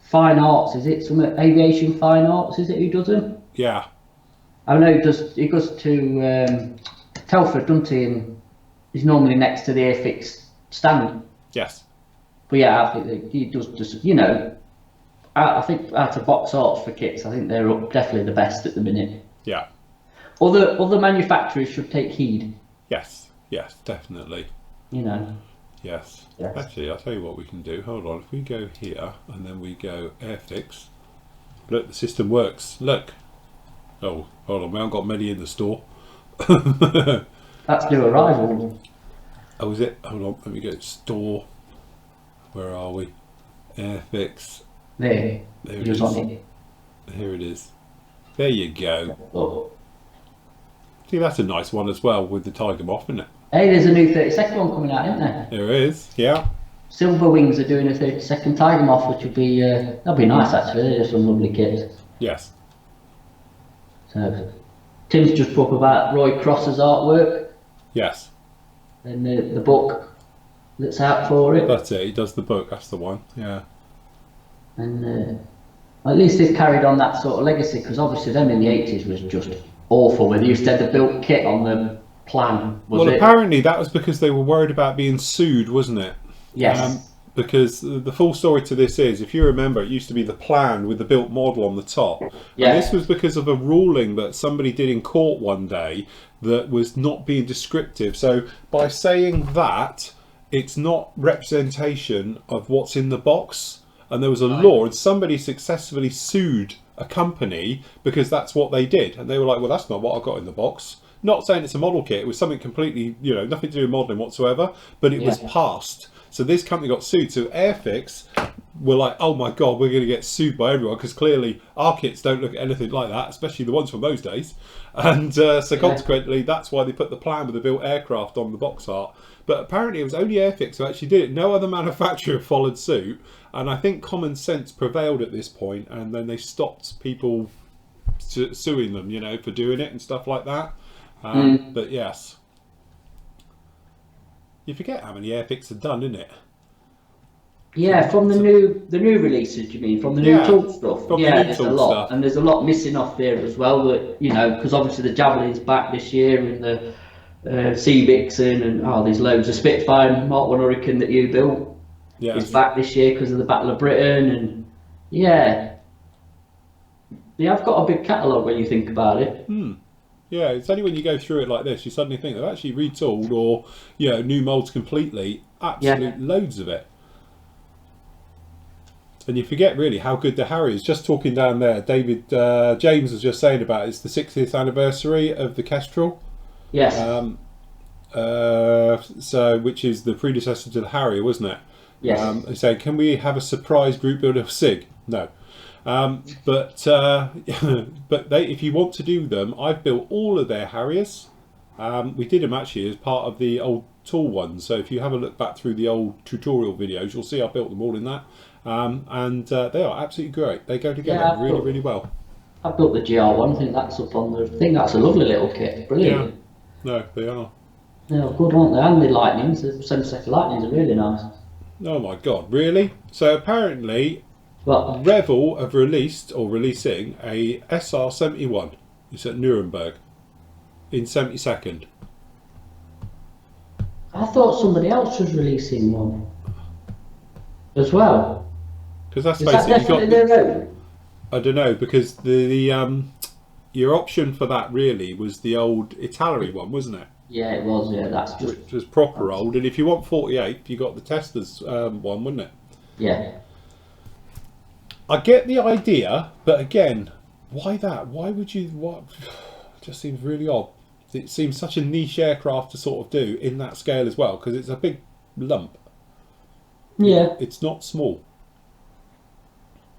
Fine Arts, is it? Some Aviation Fine Arts, is it, who does them? Yeah, I know he goes to Telford, doesn't he? And he's normally next to the Airfix stand. yes. But yeah, I think that he does just, you know, I think out of box arts for kits, I think they're definitely the best at the minute. Yeah. Other manufacturers should take heed. Yes, definitely. You know. Yes. Yes. Actually, I'll tell you what we can do. Hold on. If we go here and then we go Airfix. Look, the system works. Look. Oh, hold on. We haven't got many in the store. That's new arrival. Oh, is it? Hold on. Let me go to store. Where are we? Airfix. There There it just is. on it. Here it is. There you go. Oh. See, that's a nice one as well with the Tiger Moth, isn't it? Hey, there's a new 32nd one coming out, isn't there? There it is. Yeah. Silver Wings are doing a 32nd Tiger Moth, which would be that'll be nice actually. They're just some lovely kits. Yes. So Tim's just put up about Roy Cross's artwork Yes. and the book that's out for it. That's it. He does the book. That's the one. Yeah. And at least they've carried on that sort of legacy, because obviously them in the 80s was just awful. Where they used to have the built kit on the plan. Well, apparently that was because they were worried about being sued, wasn't it? Yes. Because the full story to this is, if you remember, it used to be the plan with the built model on the top. Yeah. And this was because of a ruling that somebody did in court one day that was not being descriptive. So by saying that, it's not representation of what's in the box. and there was a law, and somebody successfully sued a company because that's what they did, and they were like, well, that's not what I got in the box. Not saying it's a model kit, it was something completely, you know, nothing to do with modelling whatsoever, but it was passed. So this company got sued. So Airfix were like, oh my God, we're going to get sued by everyone, because clearly our kits don't look anything like that, especially the ones from those days. And so consequently, that's why they put the plan with the built aircraft on the box art. But apparently it was only Airfix who actually did it. No other manufacturer followed suit. And I think common sense prevailed at this point, and then they stopped people suing them, you know, for doing it and stuff like that. But yes. You forget how many Airfix are done, innit? Yeah, from the new releases, you mean? From the new tool stuff? There's a lot. Stuff. And there's a lot missing off there as well, that, you know, because obviously the Javelin's back this year, and the Sea Vixen, and there's loads of Spitfire Mark 1 Hurricane that you built is back this year because of the Battle of Britain, and they have got a big catalogue when you think about it. Yeah, it's only when you go through it like this, you suddenly think they've actually retooled or, you know, new molds completely. Absolute loads of it. And you forget really how good the Harrier is. Just talking down there, David James was just saying about it's the 60th anniversary of the Kestrel. Yes. So, which is the predecessor to the Harrier, wasn't it? Yes. They say, can we have a surprise group build of SIG? No. But if you want to do them, I've built all of their Harriers. We did them actually as part of the old tool ones. So if you have a look back through the old tutorial videos, you'll see I built them all in that. And they are absolutely great. They go together really well. I built the GR1. I think that's up on the thing. That's a lovely little kit. Brilliant. Yeah. No, they are. They're good, aren't they? And the Lightnings, the 72nd Lightnings are really nice. Oh my God, really? So apparently, Well, Revell have released or releasing a SR71. It's at Nuremberg in 72nd. I thought somebody else was releasing one as well. Because that's Is that basically definitely their own? I don't know, because the your option for that really was the old Italeri one, wasn't it? Yeah, it was. Yeah, that's just. Which was proper old, and if you want 48, you got the Tesla's one, wouldn't it? Yeah. I get the idea, but again, why that? Why would you? What? It just seems really odd. It seems such a niche aircraft to sort of do in that scale as well, because it's a big lump. Yeah. It's not small.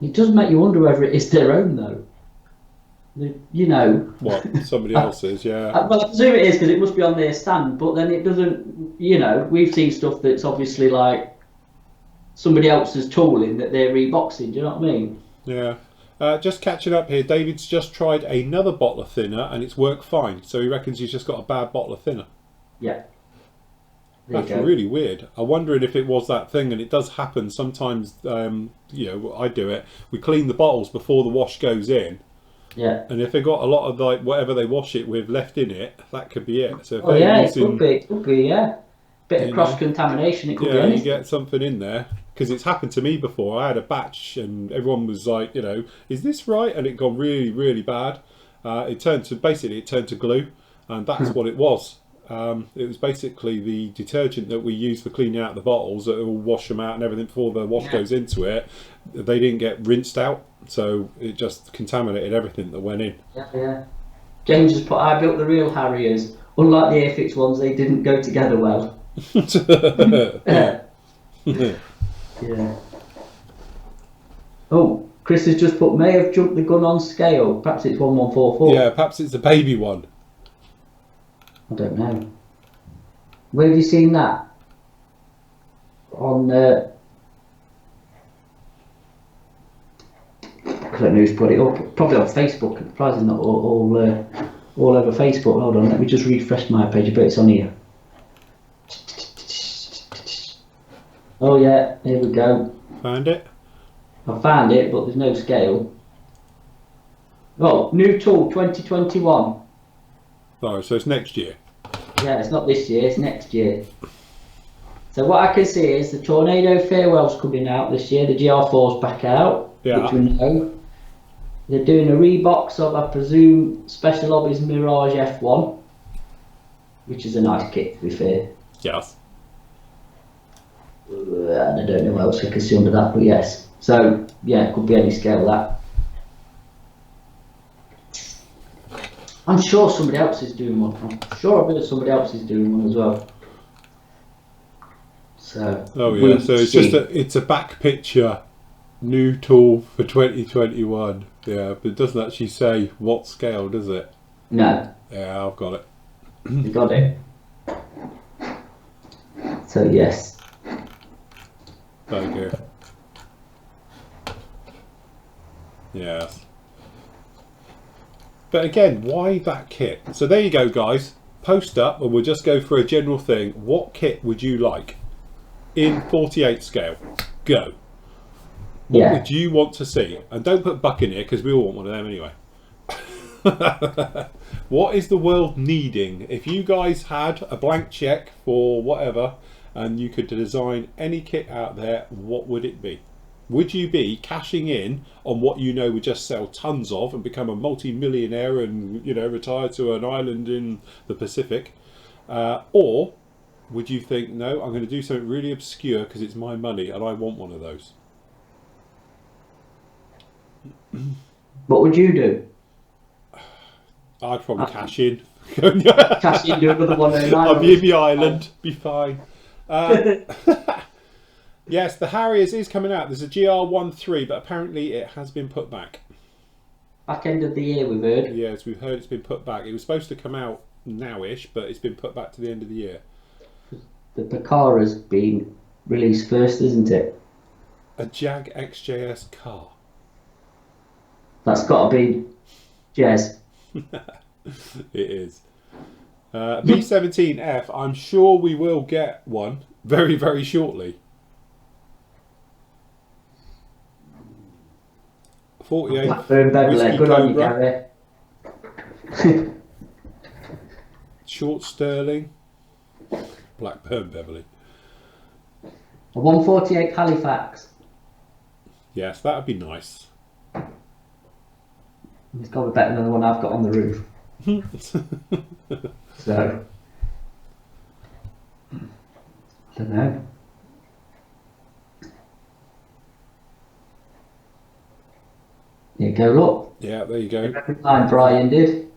It does make you wonder whether it is their own though. You know. What, somebody else's, yeah. Well, I presume it is because it must be on their stand, but then it doesn't. You know, we've seen stuff that's obviously like somebody else's tooling that they're reboxing. Do you know what I mean? Yeah. Just catching up here, David's just tried another bottle of thinner and it's worked fine. So he reckons he's just got a bad bottle of thinner. Yeah. That's really weird. I'm wondering if it was that thing, and it does happen sometimes. You know, I do it. We clean the bottles before the wash goes in. Yeah. And if they got a lot of like whatever they wash it with left in it, that could be it. So if it could be, yeah. Bit of cross contamination. It could be anything. You get something in there. Because it's happened to me before. I had a batch and everyone was like, you know, is this right? And it got really, really bad. It turned to glue, and that's what it was. It was basically the detergent that we use for cleaning out the bottles that will wash them out and everything before the wash goes into it. They didn't get rinsed out, so it just contaminated everything that went in. Yeah. James has put, I built the real Harriers. Unlike the Airfix ones, they didn't go together well. Yeah. Oh, Chris has just put, may have jumped the gun on scale. Perhaps it's 1144. Yeah, perhaps it's a baby one. I don't know. Where have you seen that? On I don't know who's put it up. Probably on Facebook. Surprisingly not all over Facebook. Hold on, let me just refresh my page. But it's on here. Oh yeah, here we go. Found it? I found it, but there's no scale. Oh, new tool 2021. Oh, so it's next year. Yeah, it's not this year, it's next year. So what I can see is the Tornado Farewell's coming out this year, the GR4's back out, which we know. They're doing a rebox of, I presume, Special Hobbies Mirage F1, which is a nice kit, to be fair. Yes. And I don't know what else I can see under that, but yes. So yeah, it could be any scale that. I'm sure somebody else is doing one. I'm sure I've heard somebody else is doing one as well. So oh yeah, so it's just it's a back picture new tool for 2021. Yeah, but it doesn't actually say what scale, does it? No. Yeah, I've got it. You got it. So yes. There you go. Yes. But again, why that kit? So there you go, guys. Post up and we'll just go for a general thing. What kit would you like in 48 scale? Go. What would you want to see? And don't put Buck in here because we all want one of them anyway. What is the world needing? If you guys had a blank check for whatever and you could design any kit out there, what would it be? Would you be cashing in on what you know would just sell tons of and become a multi-millionaire and, you know, retire to an island in the Pacific? Or would you think, no, I'm going to do something really obscure because it's my money and I want one of those? What would you do? I'd probably cash in. Cash in, do another one. I'll be in the island, be fine. Yes, the Harriers is coming out. There's a GR13, but apparently it has been put back. Back end of the year, we've heard. Yes, we've heard it's been put back. It was supposed to come out now-ish, but it's been put back to the end of the year. The Picara's been released first, isn't it? A Jag XJS car. That's got to be Jez. It is. B17F, I'm sure we will get one very, very shortly. 48. Blackburn Beverley, good on you, Gary. Short Sterling. Blackburn Beverley. A 148 Halifax. Yes, that would be nice. It's got to be better than the one I've got on the roof. So, I don't know. There you go, look. Yeah, there you go. Every time Brian did.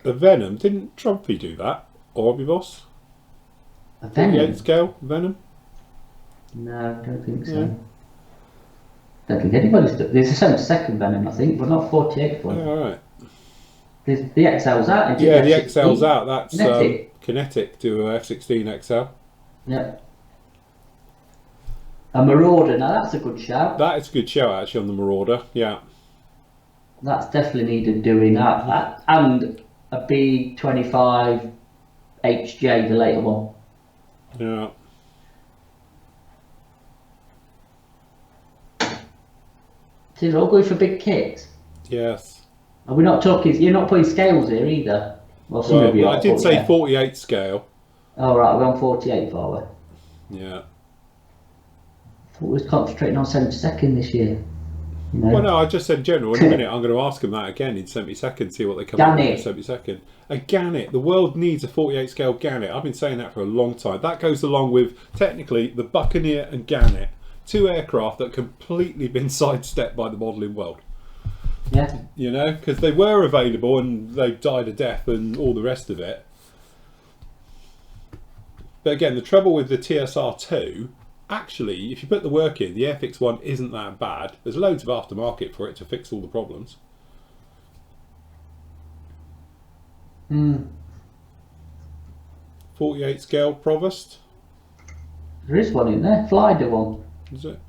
The Venom, didn't Trumpy do that? Or Hobby Boss? A Venom? 48 scale Venom? No, I don't think so. Yeah. Don't think anybody's done. There's a 72nd Venom, I think, but not 48 one. Oh, alright. There's the XL's out. Isn't Yeah, it? the XL's out. That's Kinetic. to F16 XL. Yeah. A Marauder, now that's a good shout. That is a good show actually on the Marauder, yeah. That's definitely needed doing that. And a B25 HJ, the later one. Yeah. See, they're all going for big kits. Yes. And we're not talking, you're not putting scales here either. Well, some of you Well, are, I did say yeah. 48 scale. Oh, right, we're on 48 for we. Yeah. I thought we was concentrating on 72nd this year. You know? Well, no, I just said general. In a minute, I'm going to ask them that again in 72nd, see what they come up with in 72nd. A Gannet. The world needs a 48 scale Gannet. I've been saying that for a long time. That goes along with, technically, the Buccaneer and Gannet. Two aircraft that completely been sidestepped by the modelling world. Yeah. You know, because they were available and they've died a death and all the rest of it. But again, the trouble with the TSR2, actually, if you put the work in, the Airfix one isn't that bad. There's loads of aftermarket for it to fix all the problems. 48 scale Provost. There is one in there. Flyder one. Is it?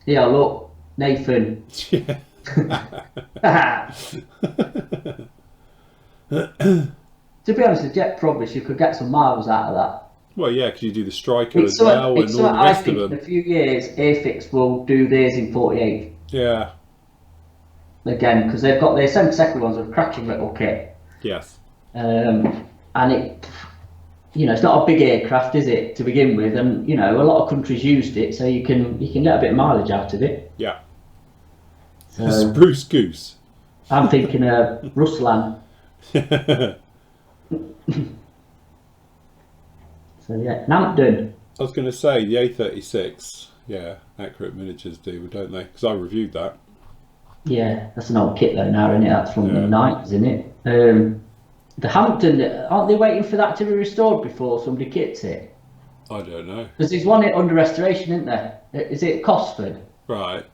Yeah, look. Nathan. Yeah. To be honest, the Jet Provost, you could get some miles out of that. Well, yeah, because you do the Striker It's as well and all the I rest think of in them. a few years, Airfix will do theirs in 48 Yeah. again, because they've got their 72nd ones with a cracking little kit. Yes. And it, you know, it's not a big aircraft, is it, to begin with? And you know, a lot of countries used it, so you can get a bit of mileage out of it. Yeah. So Spruce Goose. I'm thinking Ruslan. So yeah, Nampton. I was going to say the A36. Yeah, Accurate Miniatures do, don't they? Because I reviewed that. Yeah, that's an old kit though now, isn't it? That's from the Yeah. 90s, isn't it? The Hampton, aren't they waiting for that to be restored before somebody kits it? I don't know. Because there's one under restoration, isn't there? Is it Cosford? Right.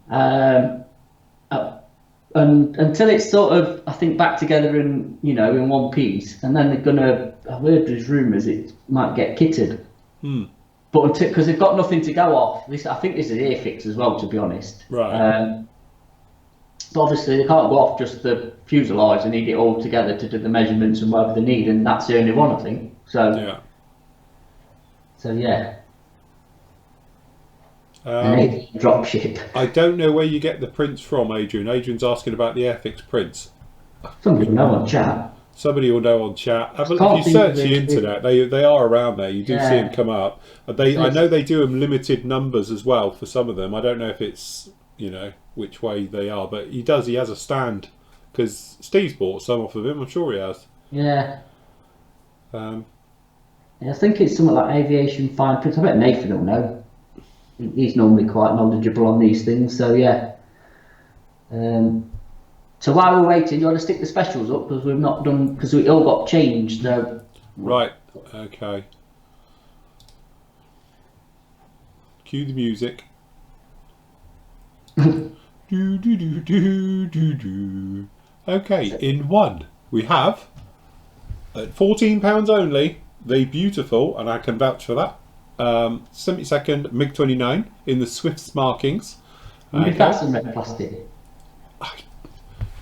Um, and until it's sort of, I think, back together in, you know, in one piece, and then they're gonna. I've heard there's rumours it might get kitted, but until, because they've got nothing to go off. This, I think, this is Airfix as well, to be honest. Right. But obviously they can't go off just the fuselage. They need it all together to do the measurements and whatever they need, and that's the only one, I think. So Yeah. So yeah. Drop ship. I don't know where you get the prints from, Adrian. Adrian's asking about the Airfix prints. Somebody will know on chat. Somebody will know on chat. If Can't you think search of the it. internet, they are around there. You do see Yeah. them come up. I know they do them limited numbers as well for some of them. I don't know if it's, you know, which way they are, but he does. He has a stand because Steve's bought some off of him. I'm sure he has. Yeah. Um, Yeah, I think it's something like aviation fine print. I bet Nathan will know. He's normally quite knowledgeable on these things, so yeah. So while we're waiting, you want to stick the specials up because we've not done, because we all got changed. So right. Okay. Cue the music. do, do, do, do, do, do. Okay, in one we have at £14 only the beautiful, and I can vouch for that, 72nd MiG-29 in the Swifts markings. if that's in red plastic.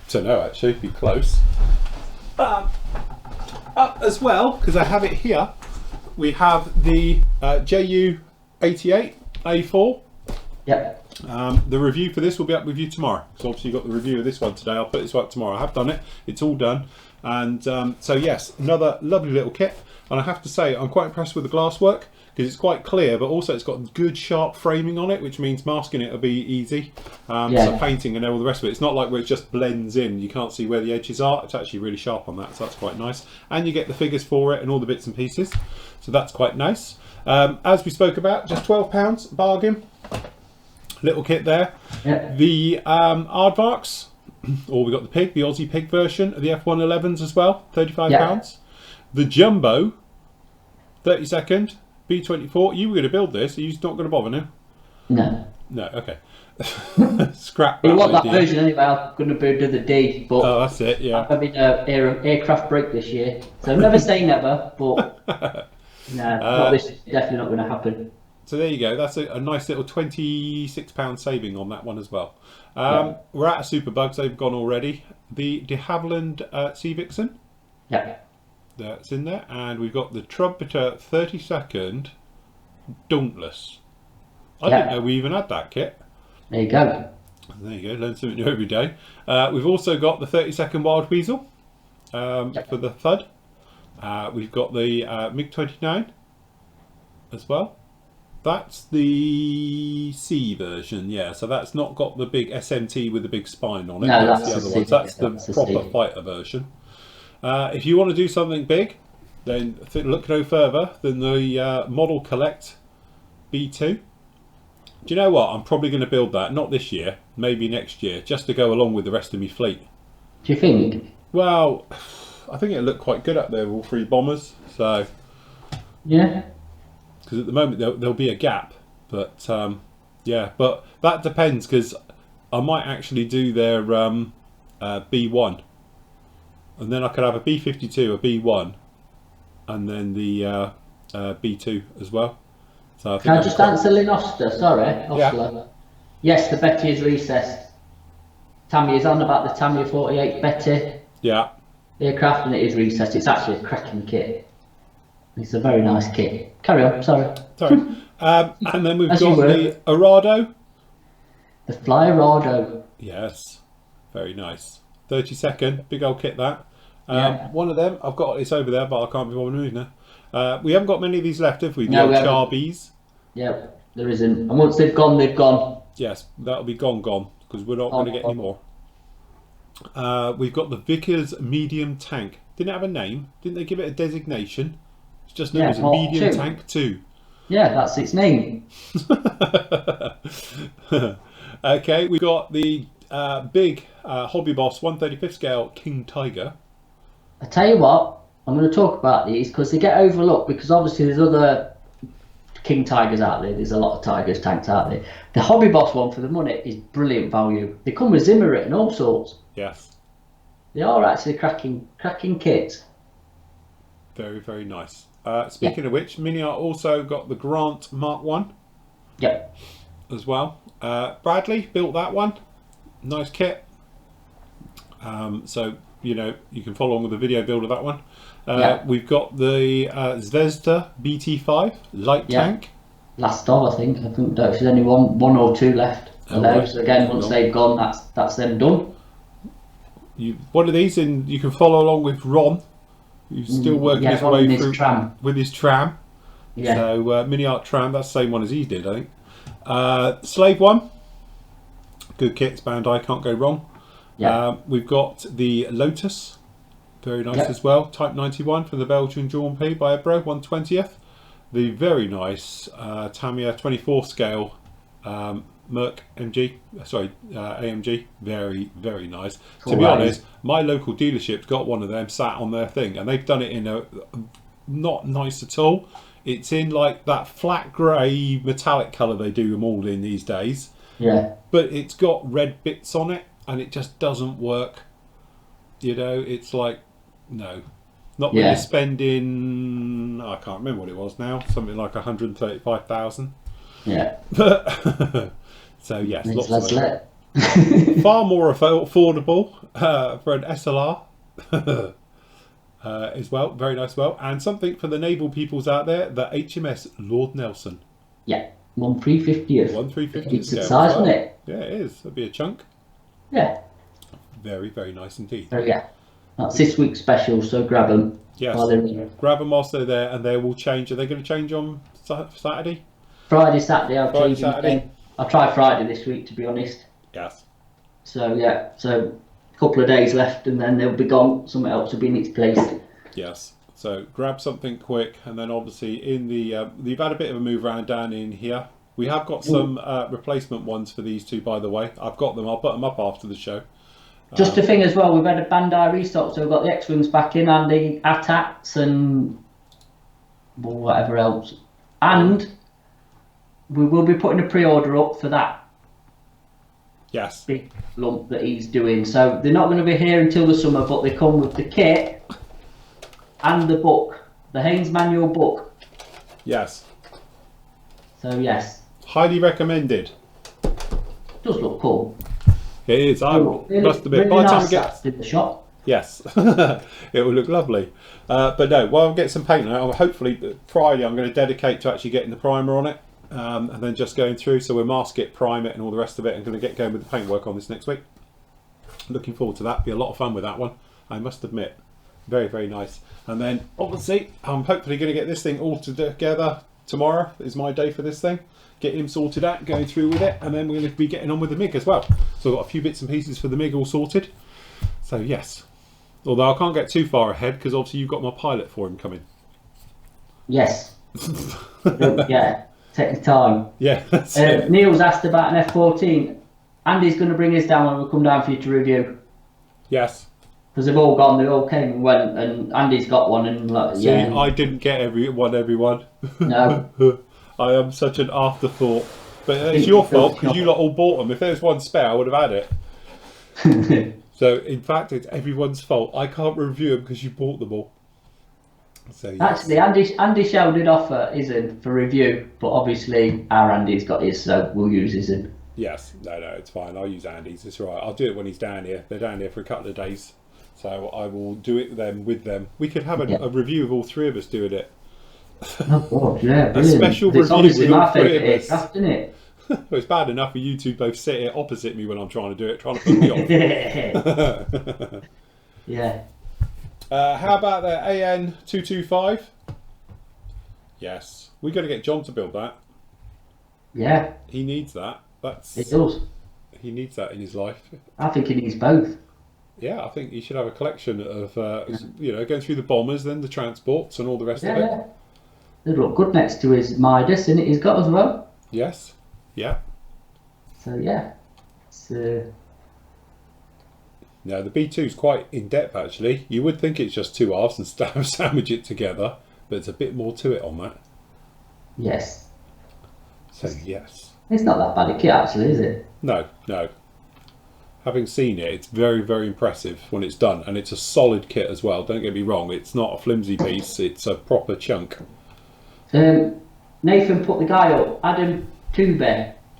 Don't know, actually, be close. Up as well, because I have it here, we have the JU88 A4. Yep. The review for this will be up with you tomorrow. So obviously you've got the review of this one today. I'll put this one up tomorrow. I have done it. It's all done. And so yes, another lovely little kit. And I have to say, I'm quite impressed with the glass work because it's quite clear, but also it's got good sharp framing on it, which means masking it will be easy. So painting and all the rest of it. It's not like where it just blends in. You can't see where the edges are. It's actually really sharp on that, so that's quite nice. And you get the figures for it and all the bits and pieces. So that's quite nice. As we spoke about, just £12 bargain. Little kit there. Yep. The Aardvarks, or we got the Pig, the Aussie Pig version of the F111s as well, £35. Yep. The Jumbo, 32nd, B24. You were going to build this, are you not going to bother now? No. No, okay. Scrap We that want that idea. version anyway. I'm going to do the D, but Oh, that's it, yeah. I'm having an aircraft break this year. So never say never, but no, not this, definitely not going to happen. So there you go. That's a nice little £26 saving on that one as well. Yeah. We're out of Superbugs. They've gone already. The de Havilland Sea Vixen. Yeah. That's in there. And we've got the Trumpeter 32nd Dauntless. I didn't know we even had that kit. There you go. There you go. Learn something new every day. We've also got the 32nd Wild Weasel for the Thud. We've got the MiG-29 as well. That's the C version, yeah. So that's not got the big SMT with the big spine on it. No, that's that's the other the one. C, That's yeah, the that's the proper C. fighter version. If you want to do something big, then look no further than the Model Collect B2. Do you know what? I'm probably going to build that. Not this year, maybe next year, just to go along with the rest of my fleet. Do you think? Well, I think it'll look quite good up there with all three bombers. So. Yeah. Because at the moment there'll be a gap, but yeah, but that depends because I might actually do their B1, and then I could have a B52, a B1, and then the B2 as well. So I think Can I just answer Lynn Oster? Sorry, Ostler. Yeah. Yes, the Betty is recessed. Tammy is on about the Tamiya 48 Betty Yeah. aircraft, and it is recessed. It's actually a cracking kit. It's a very nice kit. Carry on, sorry. Sorry. And then we've As you got were. the Arado. The Flyerado. Yes, very nice. 32nd, big old kit that. Yeah. One of them, I've got it's over there, but I can't be bothered moving now. We haven't got many of these left, have we? The No, old we haven't. Charbies. Yeah, there isn't. And once they've gone, they've gone. Yes, that'll be gone, because we're not going to get any more. We've got the Vickers medium tank. Didn't it have a name? Didn't they give it a designation? It's just known Yeah, as a Mark medium II. tank 2. Yeah, that's its name. Okay, we've got the big Hobby Boss 135th scale King Tiger. I tell you what, I'm going to talk about these because they get overlooked because obviously there's other King Tigers out there. There's a lot of Tigers tanks out there. The Hobby Boss one for the money is brilliant value. They come with Zimmerit and all sorts. Yes, They are actually cracking kits. very, very nice. Speaking of which, Mini Art also got the Grant Mark 1 Yep. as well. Bradley built that one. Nice kit. So, you know, you can follow on with the video build of that one. We've got the Zvezda BT5 light tank. Last of, I think. I think there's only one or two left. Oh, Right. right. So again, once they've gone, that's them done. One of these, and you can follow along with Ron, who's still working his Ron way in his through tram. with his tram. Yeah. So Mini Art Tram, that's the same one as he did, I think. Slave 1, good kits, Bandai, can't go wrong. Yeah. We've got the Lotus, very nice Yep. as well. Type 91 from the Belgian John P by Ebro, 1/20th. The very nice Tamiya 24 scale Merc AMG, very, very nice. To be honest, my local dealership's got one of them sat on their thing, and they've done it in a not nice at all. It's in like that flat grey metallic colour they do them all in these days. Yeah. But it's got red bits on it, and it just doesn't work. You know, it's like, no. Not when you're spending, I can't remember what it was now, something like 135,000. Yeah. So yes, Let's lots of let. far more affordable for an SLR as well. Very nice, well, and something for the naval peoples out there. The HMS Lord Nelson. Yeah. 1/350th. 1/350th It's the scale size, as well. isn't it? Yeah, it is. That'd be a chunk. Yeah. Very, very nice indeed. So yeah. That's this week's special. So grab them. Yes. While they're in. Grab them whilst they're there, and they will change. Are they going to change on Saturday? Friday, Saturday. I'll Friday, change them Saturday. again. I'll try Friday this week, to be honest. Yes. So yeah. So a couple of days left, and then they'll be gone. Something else will be in its place. Yes. So grab something quick, and then obviously in the you've had a bit of a move around down in here. We have got some replacement ones for these two, by the way. I've got them. I'll put them up after the show. Just a thing as well, we've had a Bandai restock, so we've got the X-Wings back in and the ATATs and whatever else. And we will be putting a pre-order up for that Yes. big lump that he's doing. So they're not going to be here until the summer, but they come with the kit and the book, the Haynes Manual book. Yes. So yes, Highly recommended. does look cool. It is. I must admit. Really By the time nice we get, sats in the shop. yes, it will look lovely. But no, while I'll get some paint now, hopefully Friday I'm going to dedicate to actually getting the primer on it, and then just going through. So we'll mask it, prime it, and all the rest of it. I'm going to get going with the paintwork on this next week. Looking forward to that. Be a lot of fun with that one, I must admit. Very, very nice. And then obviously I'm hopefully going to get this thing all together tomorrow. Is my day for this thing. Getting him sorted out, going through with it, and then we're going to be getting on with the MiG as well. So I've got a few bits and pieces for the MiG all sorted. So yes, although I can't get too far ahead because obviously you've got my pilot for him coming. Yes. Yeah, take your time. Yeah. That's it. Neil's asked about an F-14. Andy's going to bring his down when we come down for you to review. Yes. Because they've all gone, they all came and went, and Andy's got one, and like, See, yeah. I didn't get everyone. No. I am such an afterthought. But it's your fault because you lot all bought them. If there was one spare, I would have had it. So in fact, it's everyone's fault. I can't review them because you bought them all. So yes. Actually, Andy Shell did offer his in for review, but obviously our Andy's got his, so we'll use his in. Yes, no, it's fine. I'll use Andy's. It's all right. I'll do it when he's down here. They're down here for a couple of days, so I will do it then with them. We could have a review of all three of us doing it. Oh God, yeah, brilliant. A special It's review obviously with all my three favourite of us. aircraft, isn't it? Well, it's bad enough for you two both sit here opposite me when I'm trying to do it, trying to put me off. Yeah. How about the AN225? Yes, we got to get John to build that. Yeah, He needs that. it does. He needs that in his life. I think he needs both. Yeah, I think he should have a collection of, going through the bombers, then the transports, and all the rest of it. Yeah. They look good next to his Midas, and he's got as well. Yes. Yeah. So yeah, it's, Now the B2 is quite in depth actually. You would think it's just two halves and sandwich it together, but there's a bit more to it on that. yes, So yes. it's not that bad a kit actually, is it? No, no. Having seen it, it's very, very impressive when it's done, and it's a solid kit as well. Don't get me wrong; it's not a flimsy piece; it's a proper chunk. Nathan put the guy up, Adam Tube,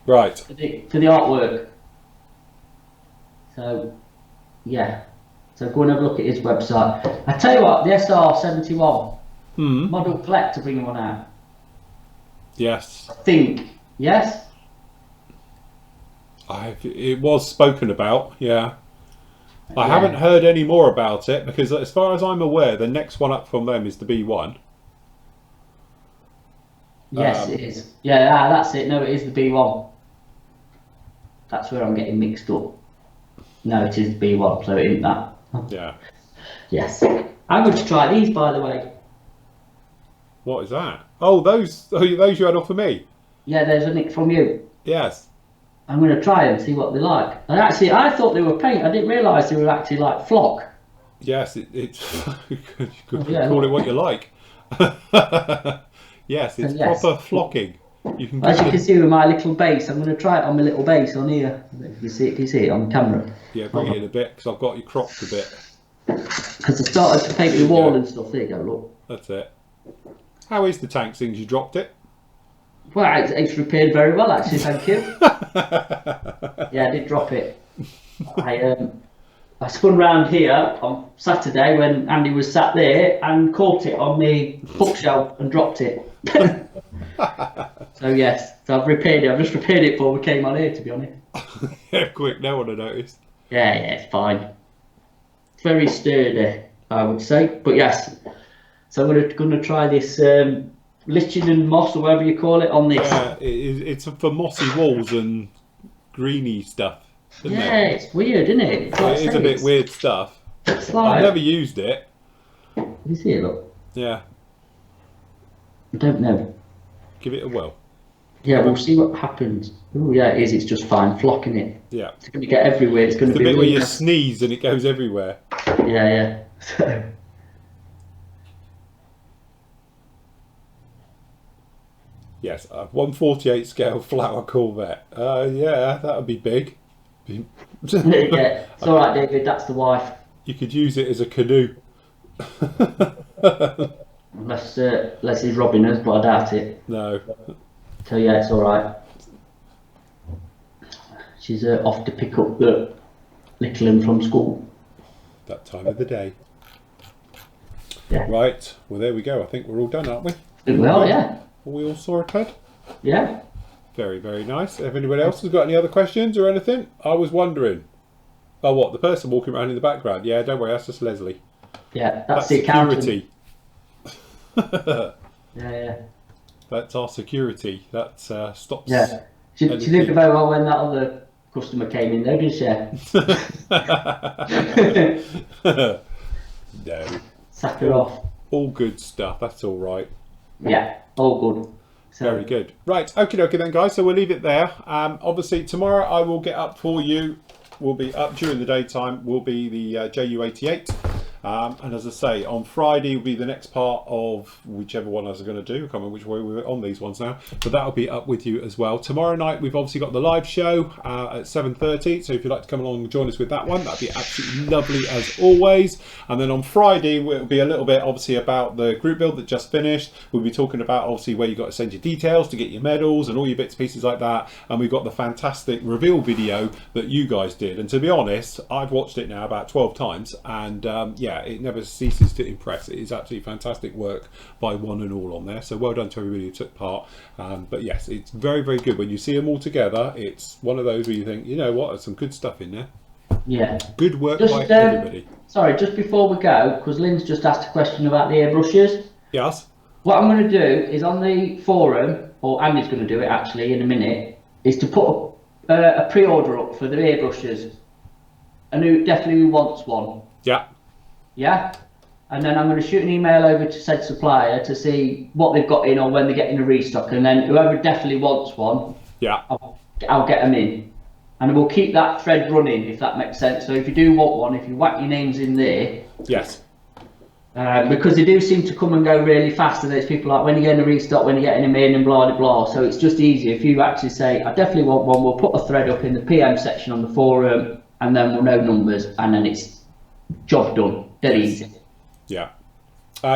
Right. for the artwork. So yeah, so go and have a look at his website. I tell you what, the SR71 model collect to bring one out. Yes. I think yes. It was spoken about, yeah. I haven't heard any more about it because, as far as I'm aware, the next one up from them is the B1. Yes, it is. Yeah, that's it. No, it is the B1. That's where I'm getting mixed up. No, it is the B1, so it isn't that. Yeah. Yes. I'm going to try these, by the way. What is that? Oh, those you had off of me. Yeah, there's a nick from you. Yes. I'm going to try and see what they like. And actually, I thought they were paint. I didn't realise they were actually like flock. Yes, it's you could yeah, call it what you like. Yes, it's Yes. proper flocking. You can As give you it, can see with my little base, I'm going to try it on my little base on here. If you see it, can you see it on camera? yeah, bring it in a bit because I've got you cropped a bit. Because I started to paint the wall and stuff. There you go, look. That's it. How is the tank since you dropped it? Well, it's repaired very well, actually, thank you. Yeah, I did drop it. I spun round here on Saturday when Andy was sat there and caught it on the bookshelf and dropped it. So yes, so I've repaired it. I've just repaired it before we came on here, to be honest. Yeah, quick, no one had noticed. Yeah, it's fine. It's very sturdy, I would say. But yes, so I'm gonna try this lichen and moss or whatever you call it on this. Yeah, it's for mossy walls and greeny stuff, isn't Yeah, it? it's weird, isn't it? It's like It is a bit weird stuff. It's I've like, never used it. you see it, look. Yeah, I don't know. give it a whirl. Yeah, we'll see what happens. Oh yeah, it is. It's just fine flocking it. Yeah. It's going to get everywhere. It's going It's to the be bit where really you sneeze and it goes everywhere. Yeah. So, Yes, a 148 scale flower Corvette. Yeah, that would be big. yeah, it's all right, David. That's the wife. You could use it as a canoe. Unless he's robbing us, but I doubt it. No. So yeah, it's all right. She's off to pick up the little one from school. That time of the day. Yeah. Right, well there we go. I think we're all done, aren't we? Well, yeah. Are we all sorted? Yeah. Very, very nice. If anyone else has got any other questions or anything, I was wondering. Oh, what? The person walking around in the background? Yeah, don't worry, that's just Leslie. Yeah, that's the accountant. security. Yeah. That's our security. That stops. Yeah. She did very well when that other customer came in, though, didn't she? No. Sack her off. All good stuff. That's all right. Yeah, all good. So, Very good. Right, okie dokie then, guys. So we'll leave it there. Obviously, tomorrow I will get up for you. We'll be up during the daytime. Will be the JU88. And as I say, on Friday will be the next part of whichever one I was going to do. I can't remember which way we're on these ones now, but that'll be up with you as well. Tomorrow night we've obviously got the live show at 7:30, so if you'd like to come along and join us with that one, that'd be absolutely lovely as always. And then on Friday will be a little bit obviously about the group build that just finished. We'll be talking about obviously where you've got to send your details to get your medals and all your bits and pieces like that. And we've got the fantastic reveal video that you guys did, and to be honest, I've watched it now about 12 times, and yeah, it never ceases to impress. It is absolutely fantastic work by one and all on there, so well done to everybody who took part. But yes, it's very, very good when you see them all together. It's one of those where you think, you know what, there's some good stuff in there. Yeah. Good work Just, by everybody. Sorry, just before we go, because Lynn's just asked a question about the airbrushes. Yes. What I'm going to do is on the forum, or Andy's going to do it actually in a minute, is to put a pre-order up for the airbrushes. And who definitely wants one. Yeah. Yeah? and then I'm going to shoot an email over to said supplier to see what they've got in or when they're getting a restock, and then whoever definitely wants one, Yeah. I'll get them in, and we'll keep that thread running, if that makes sense. So if you do want one, if you whack your names in there, Yes. because they do seem to come and go really fast, and there's people like, when you're getting a restock, when you're getting them in, and blah blah blah. So it's just easier if you actually say, I definitely want one. We'll put a thread up in the PM section on the forum, and then we'll know numbers, and then it's job done. Dead easy. Yeah.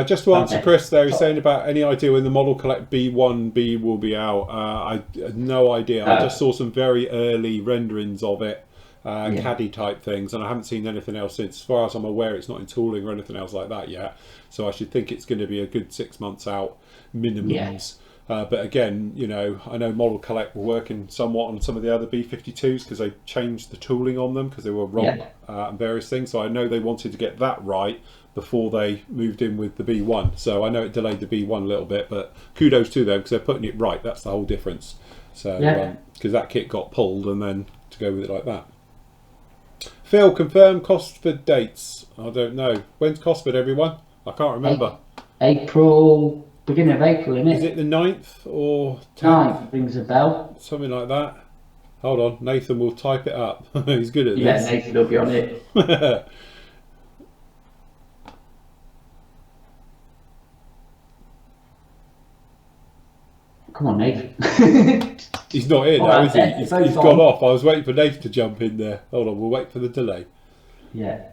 Just to answer Chris there, he's saying about any idea when the Model Collect B1B will be out. I had no idea. I just saw some very early renderings of it, caddy type things, and I haven't seen anything else since. As far as I'm aware, it's not in tooling or anything else like that yet. So I should think it's going to be a good 6 months out minimums. But again, you know, I know Model Collect were working somewhat on some of the other B52s because they changed the tooling on them because they were wrong and various things. So I know they wanted to get that right before they moved in with the B1. So I know it delayed the B1 a little bit, but kudos to them because they're putting it right. That's the whole difference. So because that kit got pulled, and then to go with it like that. Phil, confirm Cosford dates. I don't know. When's Cosford, everyone? I can't remember. April, beginning of April, isn't it? Is it the 9th or 10th? 9th rings a bell. Something like that. Hold on, Nathan will type it up. He's good at this. Yeah, Nathan will be on it. Come on, Nathan. He's not in now, is he? He's gone off. I was waiting for Nathan to jump in there. Hold on, we'll wait for the delay. Yeah.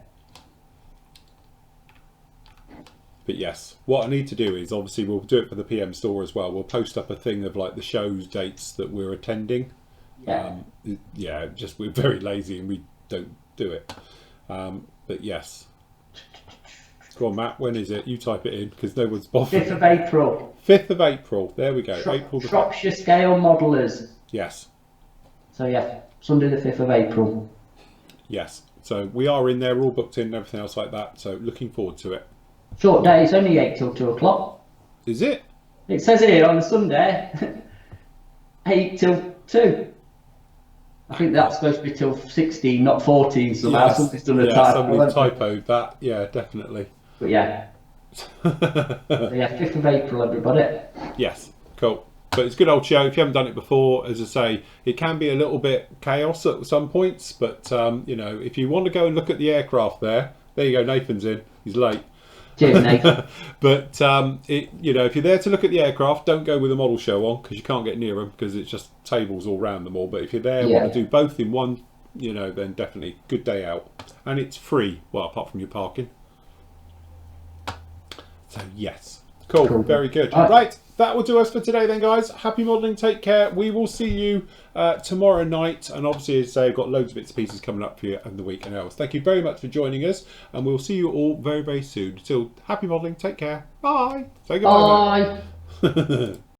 But yes, what I need to do is, obviously we'll do it for the PM store as well. We'll post up a thing of like the show's dates that we're attending. Yeah, just we're very lazy and we don't do it. But yes. Go on, Matt, when is it? You type it in because no one's bothered. 5th of April. 5th of April. There we go. April the Shropshire Scale Modelers. Yes. So yeah, Sunday the 5th of April. Yes. So we are in there, all booked in and everything else like that. So looking forward to it. Short day, it's only 8 till 2 o'clock. Is it? It says here on the Sunday, 8 till 2. I think that's supposed to be till 16, not 14 somehow. Yes. Somebody's done a typo. Somebody typoed that. Yeah, definitely. But yeah. So yeah, 5th of April, everybody. Yes, cool. But it's a good old show. If you haven't done it before, as I say, it can be a little bit chaos at some points. But, you know, if you want to go and look at the aircraft there you go, Nathan's in. He's late. Cheers, Nathan. But, you know, if you're there to look at the aircraft, don't go with a model show on because you can't get near them because it's just tables all around them all. But if you're there and want to do both in one, you know, then definitely good day out. And it's free, well, apart from your parking. So, yes. Cool. Very good. Right. That will do us for today then, guys. Happy modelling. Take care. We will see you tomorrow night. And obviously, as I say, I've got loads of bits and pieces coming up for you over the week and else. Thank you very much for joining us. And we'll see you all very, very soon. Till happy modelling. Take care. Bye. Say goodbye. Bye.